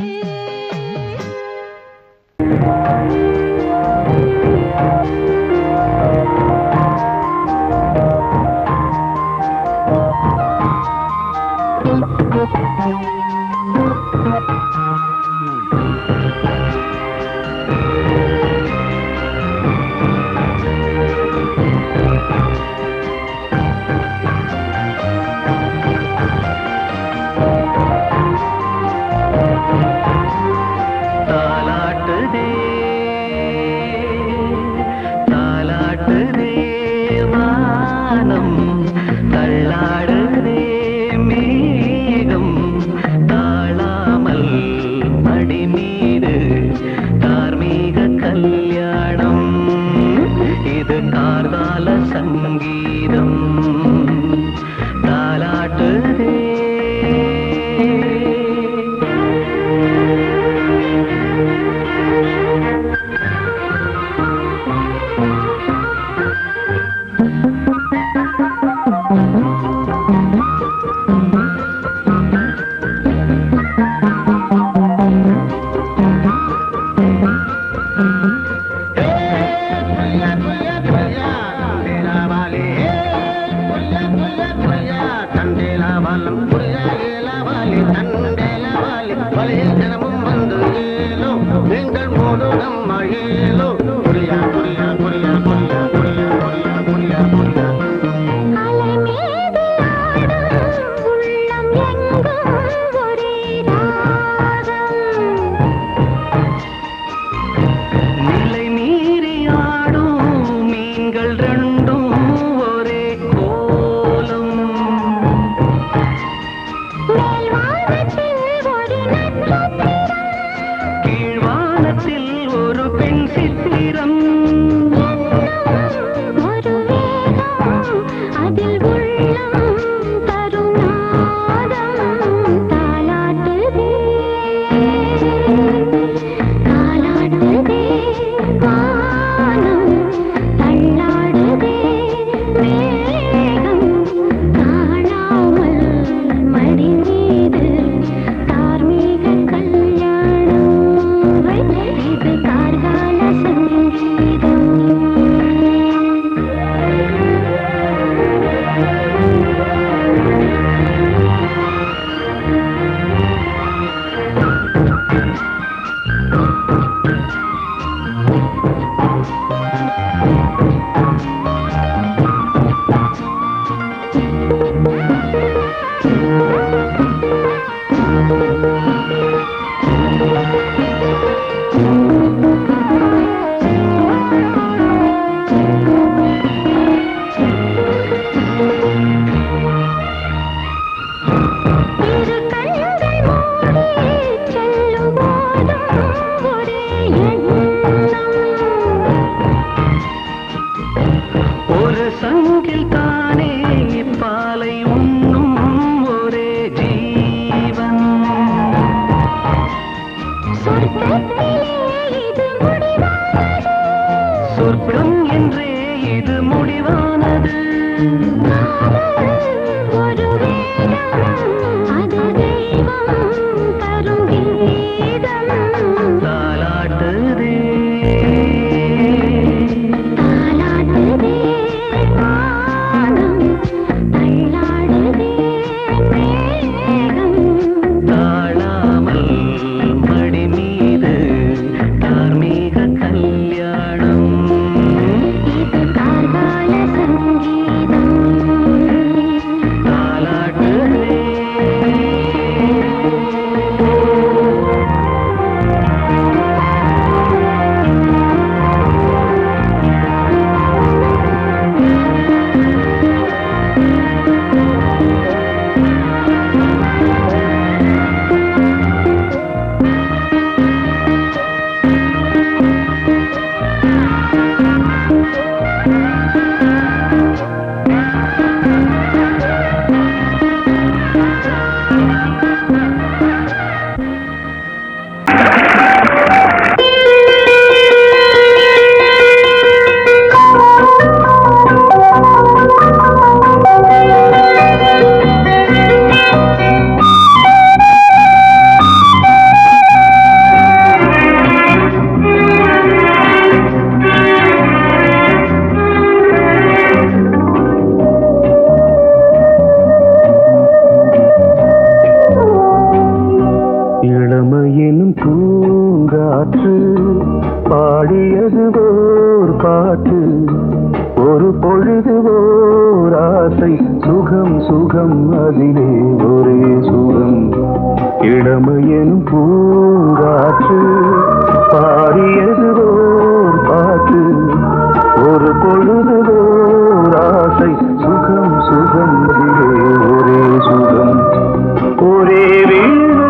அதிலே ஒரே சுகம் இளமையெனும் பூங்காற்று பாடியது ஓர் பாட்டு ஒரு பொழுதுவோர் ஆசை சுகம் சுகம் அதிலே ஒரே சுகம் ஒரே வீணை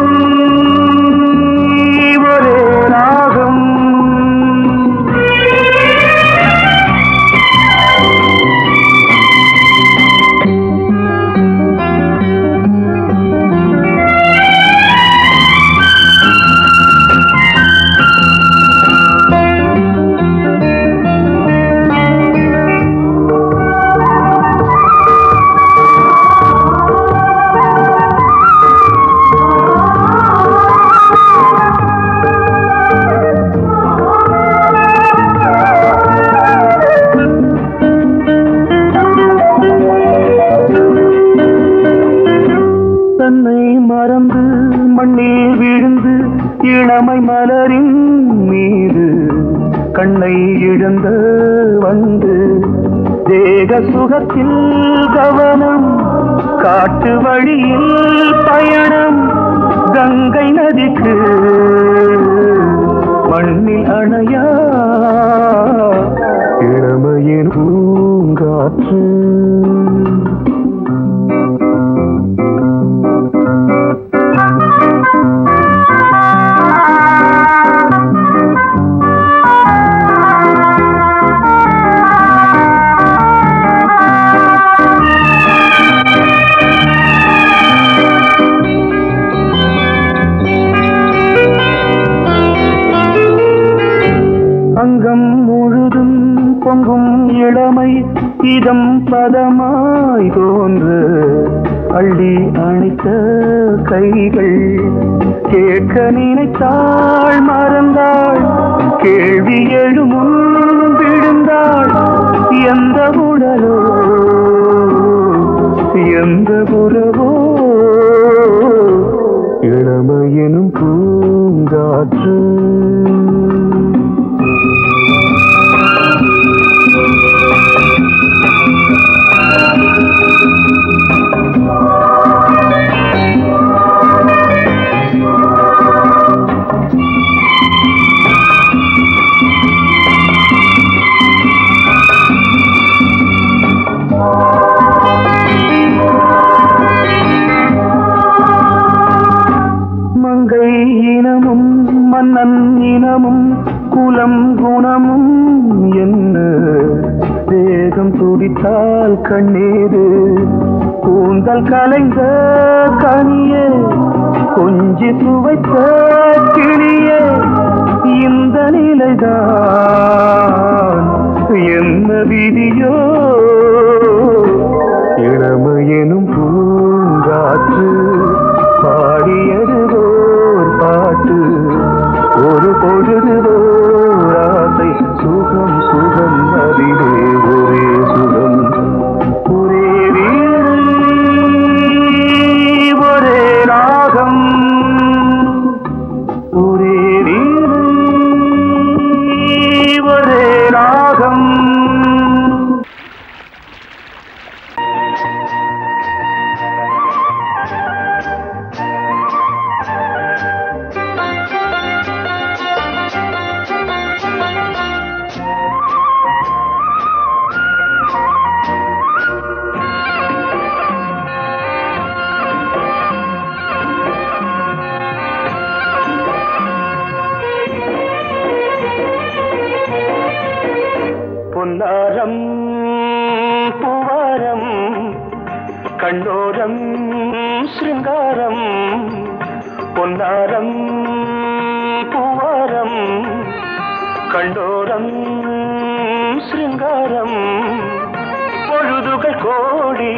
ஒரே ராகம் மறந்து மண்ணில் விழுந்து இளமை மலரின் மீது கண்ணை இழந்த வந்து தேக சுகத்தில் கவனம் காட்டு வழியில் பயணம் கங்கை நதிக்கு மண்ணில் அணையா இளமையின் பூங்காற்று அங்கம் முழுதும் பொங்கும் இளமை இதம் பதமாய் தோன்று அள்ளி அணைத்த கைகள் கேட்க நினைத்தாள் மறந்தாள் கேள்வி எழுமுன் விழுந்தாள் எந்த உடலோ எந்த உறவோ இளமையெனும் பூங்காற்று மங்கை இனமும் மன்னன் இனமும் குலம் குணமும் என்ன தேகம் துடித்தால் கண்ணீரு கூந்தல் கலைந்த கனியே கொஞ்சி சுவைத்த கிளியே இந்த நிலைதான் என்ன விதியோ இளமையெனும் பூங்காற்று பாடியது ஓர் பாட்டு ஒரு பொழுதுவோர் ஆசை சுகம் சுகம் அதிலே ஒரே சுகம் ஒரே வீணை ஒரே ராகம் ஒரே வீணை ஒரே ராகம் பொன்னாரம் பூவாரம் கண்ணோரம் சிருங்காரம் பொன்னாரம் பூவாரம் கண்ணோரம் சிருங்காரம் பொழுதுகள் கோடி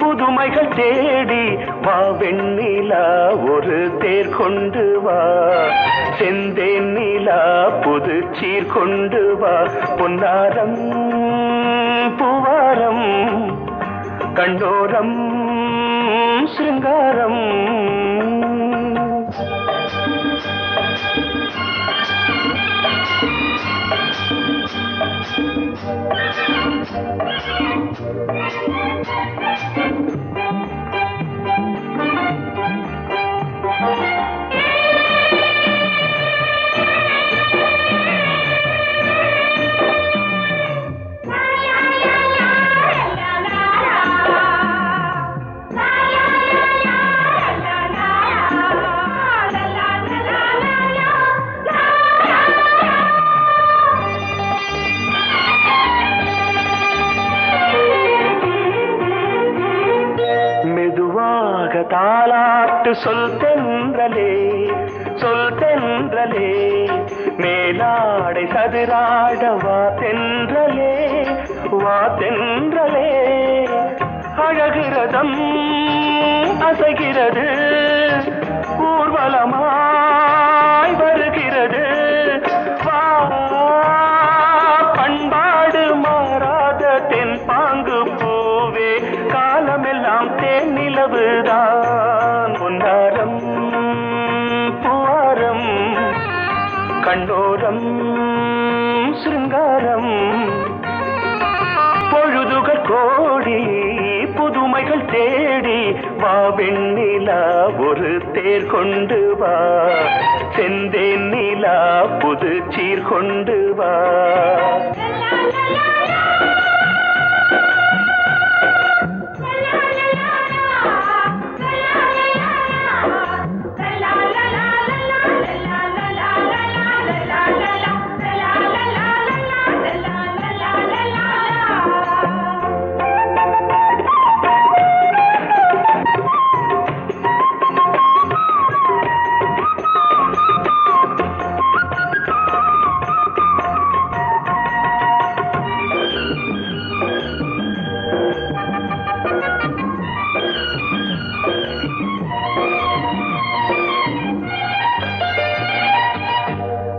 புதுமைகள் தேடி வா வெண்ணிலா ஒரு தேர் கொண்டு வா செந்தேன் நிலா புது சீர் கொண்டு வா பொன்னாரம் பூவாரம் கண்டோரம் சிருங்காரம் தாலாட்டு சொல் தென்றலே சொல் தென்றலே மேலாடை சதுராட வா தென்றலே வா தென்றலே அழகிறதம் அசைகிறது ஊர்வலமாய் வருகிறது வா பண்பாடு மாறாத தென் பாங்கு பூவே காலமெல்லாம் தேன் நிலவுதான் பொன்னாரம் பூவாரம் கண்ணோரம் சிருங்காரம் பொழுதுகள் கோடி புதுமைகள் தேடி வா வெண்ணிலா ஒரு தேர் கொண்டு வா செந்தேன் நிலா புது சீர் கொண்டு வா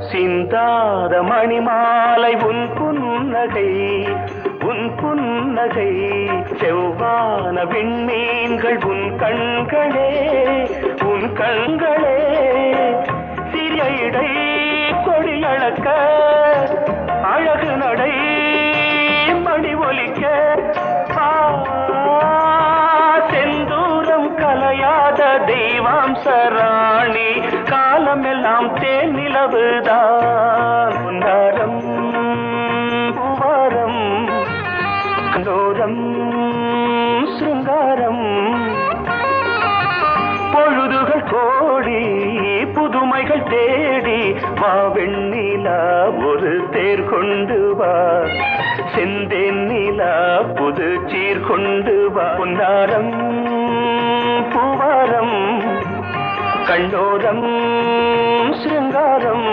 சிந்தாத மணிமாலை உன் புன்னகை செவ்வான விண்மீன்கள் உன் கண்களே சிறிய இடை கொடியளக்க அழகு நடை மணி ஒலிக்க செந்தூரம் கலையாத தெய்வாம்சராணி காலமெல்லாம் தேன் நிலவுதான் பொன்னாரம் பூவாரம் கண்டோரம் சிருங்காரம் பொழுதுகள் கோடி புதுமைகள் தேடி வா வெண்ணிலா ஒரு தேர் கொண்டு வா செந்தேன் நிலா புது சீர் கொண்டு வா பொன்னாரம் பூவாரம் கண்ணோரம் சிருங்காரம்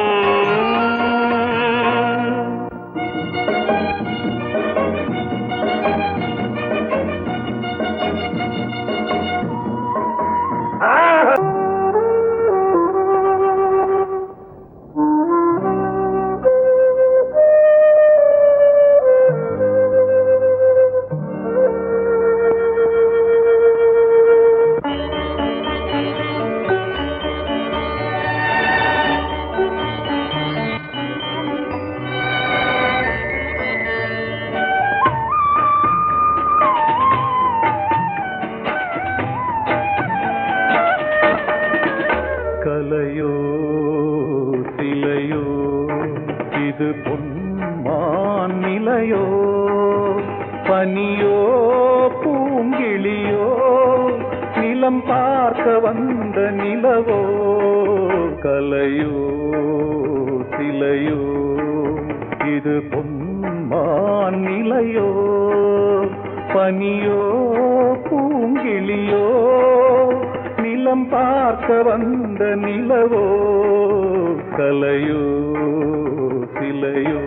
கலையோ சிலையோ இது பொன்மான் நிலையோ பனியோ பூங்கிளியோ நிலம் பார்க்க வந்த நிலவோ கலையோ சிலையோ இது பொன்மான் நிலையோ பனியோ பூங்கிளியோ நிலம் பார்க்க வந்த நிலவோ கலையோ சிலையோ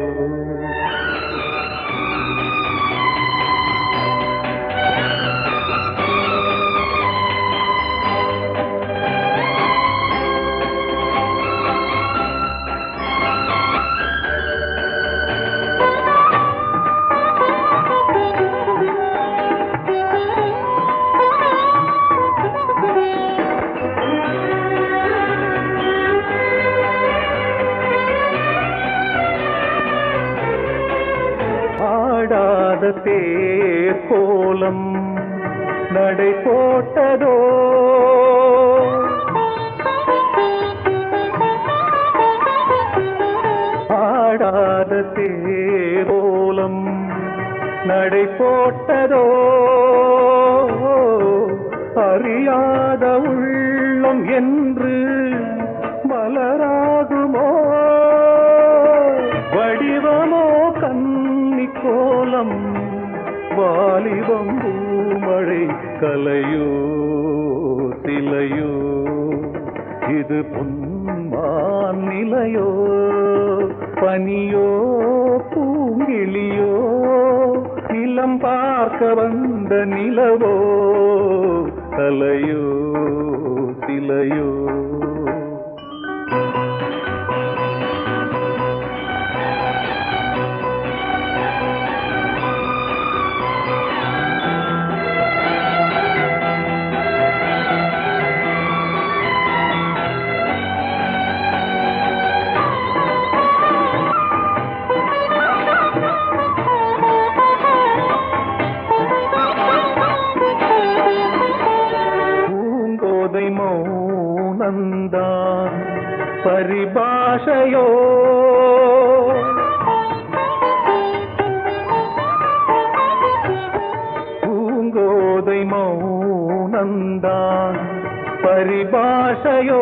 ஆடாத தேர் கோலம் நடை போட்டதோ ஆடாத தேர் கோலம் நடை போட்டதோ அறியாத உள்ளம் என்று மலராகுமோ வடிவமோ கன்னி கோலம் வாலிபம் பூமழை கலையோ இது பொன்மான் நிலையோ பனியோ பூங்கிளியோ நிலம் பார்க்க வந்த நிலவோ கலையோ சிலையோ மௌனந்தான் பரிபாஷையோ பூங்கோதை மௌனந்தான் பரிபாஷையோ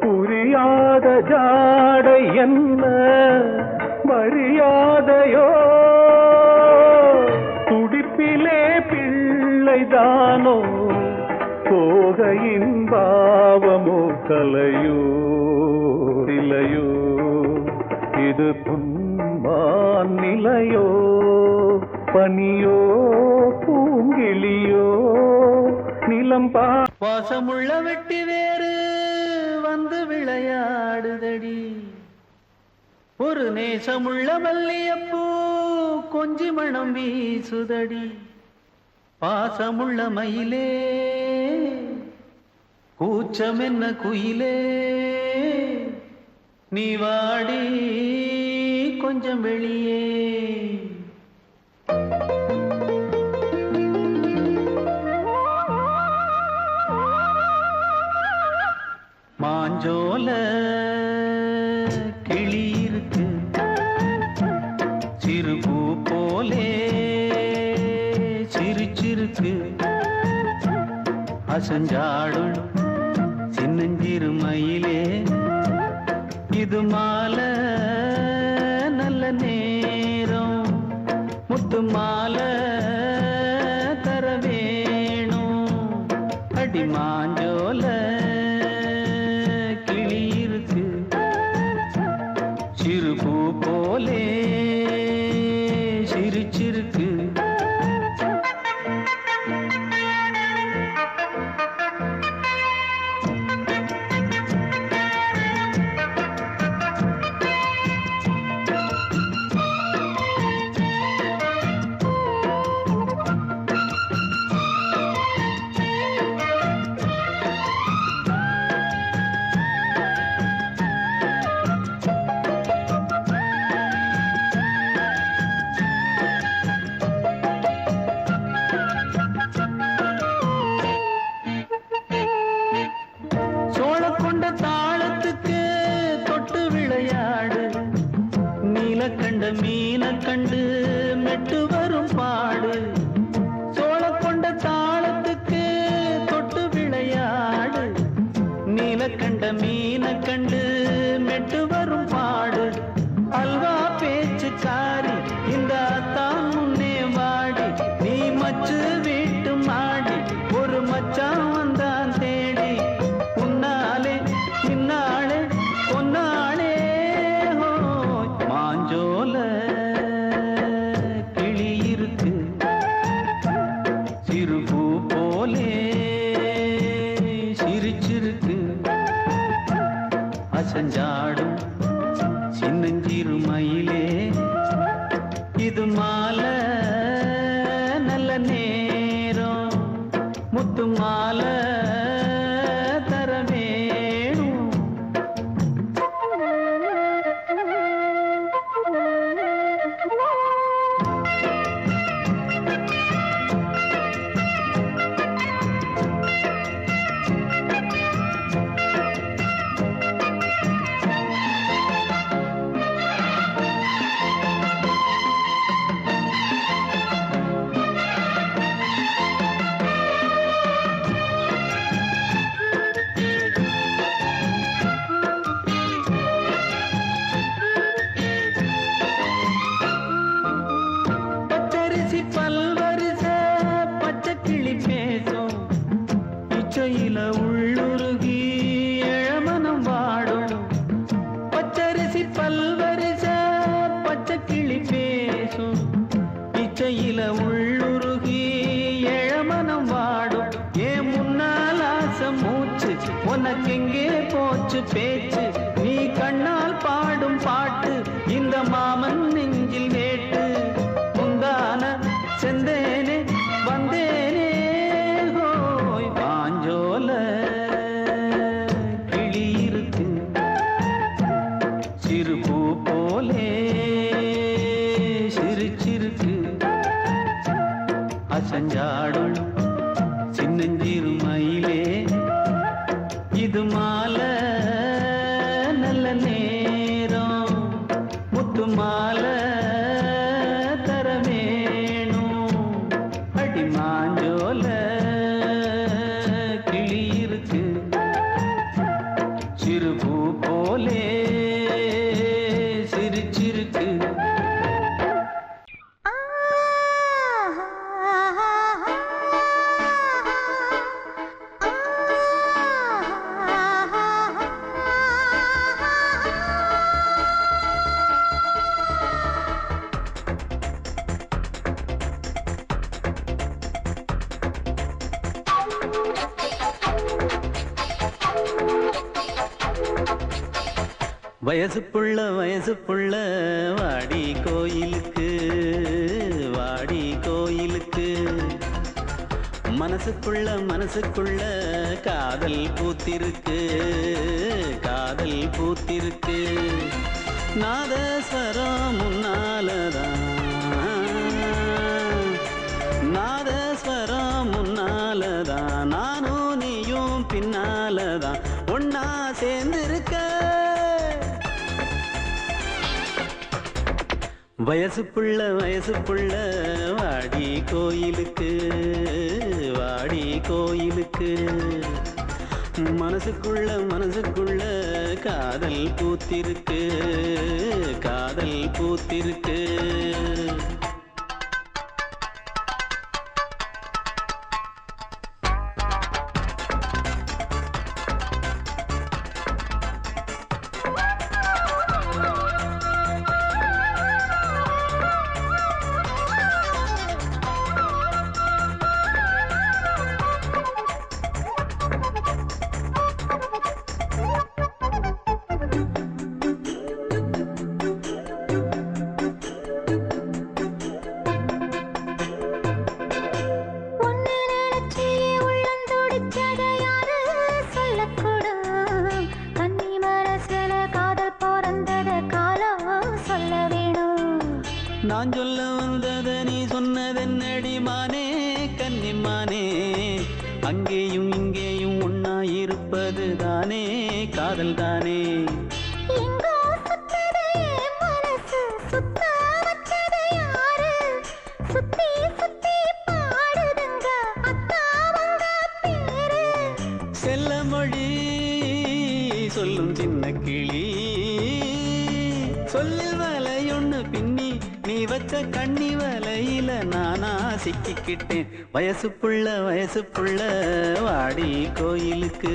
புரியாத ஜாடை என்ன மரியாதையோ துடிப்பிலே பிள்ளைதானோ போகையின் பாவமோ கலையோ சிலையோ இது பொன்மான் நிலையோ பனியோ பூங்கிளியோ நிலம் பாசமுள்ள வெட்டி வேறு வந்து விளையாடுதடி ஒரு நேசமுள்ள மல்லியப்பூ கொஞ்சி மணம் வீசுதடி பாசமுள்ள மயிலே கூச்சம் என்ன குயிலே நீ வாடி கொஞ்சம் வெளியே மாஞ்சோல கிளி இருக்கு சிறுபூ போலே சிரிச்சிருக்கு அசஞ்சாடும் சின்னஞ்சிறு மயிலே இது மாலை நல்ல நேரம் முத்து மாலை தர வேணும் அடி மாஞ்சோல கிளி இருக்கு சிறுபூ போலே சிரிச்சிருக்கு கண்ட மீன கண்டு மெட்டு வரும் பாடு சோழ கொண்ட தாளத்துக்கு தொட்டு விளையாடு நீல கண்ட மீன கண்டு மெட்டு வரும் பாடு அல்வா பேச்சுக்காரி இந்த தான் முன்னே வாடி நீ மச்சு வீட்டு மாடி ஒரு மச்சான் வந்தான் தேடி உன்னாலே இன்னாலே பொன்னாளே மாஞ்சோல கிளி இருக்கு சிறுபூ போலே சிரிச்சிருக்கு அசஞ்சாடும் சின்னஞ்சிறு மயிலே இது மாலை நல்ல நேரம் முத்து மாலை தர வேணும் உனக்கெங்கே போச்சு பேச்சு நீ கண்ணால் பாடும் பாட்டு இந்த மாமன் நெஞ்சில் வேட்டு முந்தான செந்தேனே வந்தேனே ஹோய் பாஞ்சோல கிளி இருக்கு சிறு பூ போலே சிரிச்சிருக்கு அசஞ்சாடும் சின்னஞ்சிறு மயிலே இது மாலை நல்ல நேரம் முத்து மாலை தர வேணும் அடி மாஞ்சோல கிளி இருக்கு சிறு பூ போலே சிரிச்சிருக்கு வயசு புள்ள வாடி கோயிலுக்கு மனசுக்குள்ள காதல் பூத்திருக்கு நாதஸ்வரம் முன்னாலதான் நானும் நீயும் பின்னாலதான் ஒன்னா சேர்ந்திருக்க வயசு புள்ள வாடி கோயிலுக்கு மனசுக்குள்ள காதல் பூத்திருக்கு நான் சொல்ல வந்தத நீ சொன்னதென்னடி மானே கன்னிமானே அங்கேயும் இங்கேயும் ஒன்னா இருப்பது தானே காதல் தானே செல்ல மொழி சொல்லும் சின்ன கிளி சொல்லில் வலையொன்னு பின்னி நீ வச்ச கண்ணி வலையில நானா சிக்கிக்கிட்டேன் வயசு புள்ள வாடி கோயிலுக்கு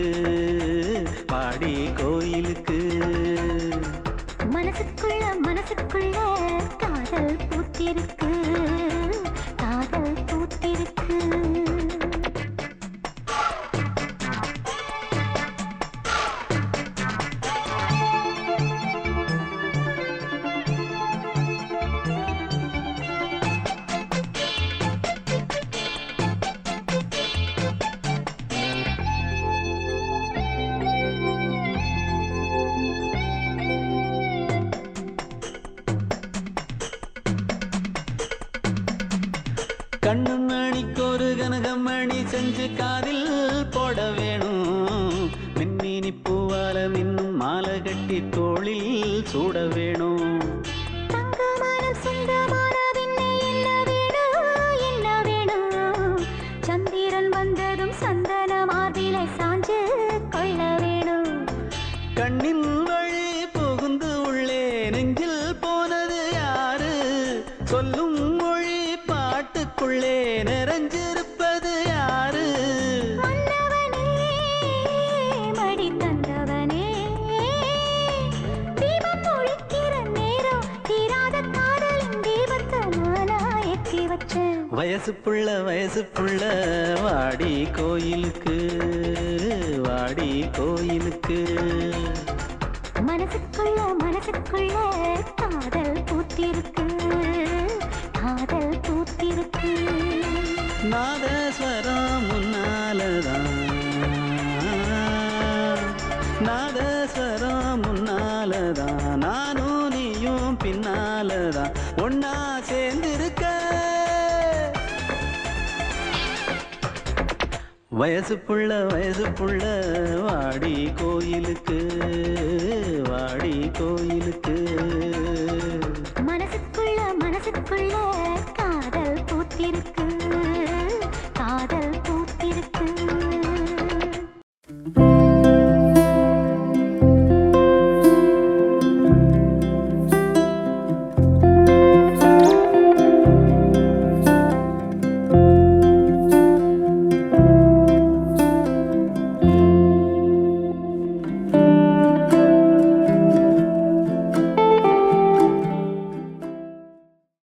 மனசுக்குள்ள காதல் பூத்திருக்கு கண்ணு மணிக்கொரு கனகமணி செஞ்சு காதில் போட வேணும் மின்மினி பூவால மின்னும் மாலை கட்டி தோளில் சூட வேணும் சந்திரன் வந்ததும் சந்தன மார்பிலை சாஞ்சு கொள்ள வேணும் கண்ணின் வழி புகுந்து உள்ளே நெஞ்சில் போனது யாரு சொல்லும் மொழி பாட்டுக்குள்ளே நிறைஞ்சிருப்பது யாரு மன்னவனே மடி தந்தவனே தீபம் ஒழிக்கிற நேரம் தீராத காதலின் தீபத்தை நானா ஏற்றி வச்சேன் வயசு புள்ள வாடி கோயிலுக்கு வாடி கோயிலுக்கு மனசுக்குள்ள காதல் பூத்திருக்கு காதல் பூத்திருக்கு நாதஸ்வரம் முன்னாலதான் நானும் நீயும் பின்னாலதான் ஒன்னா சேர்ந்திருக்க வயசு புள்ள வாடி கோயிலுக்கு வாடி கோயிலுக்கு மனசுக்குள்ள காதல் பூத்திருக்கு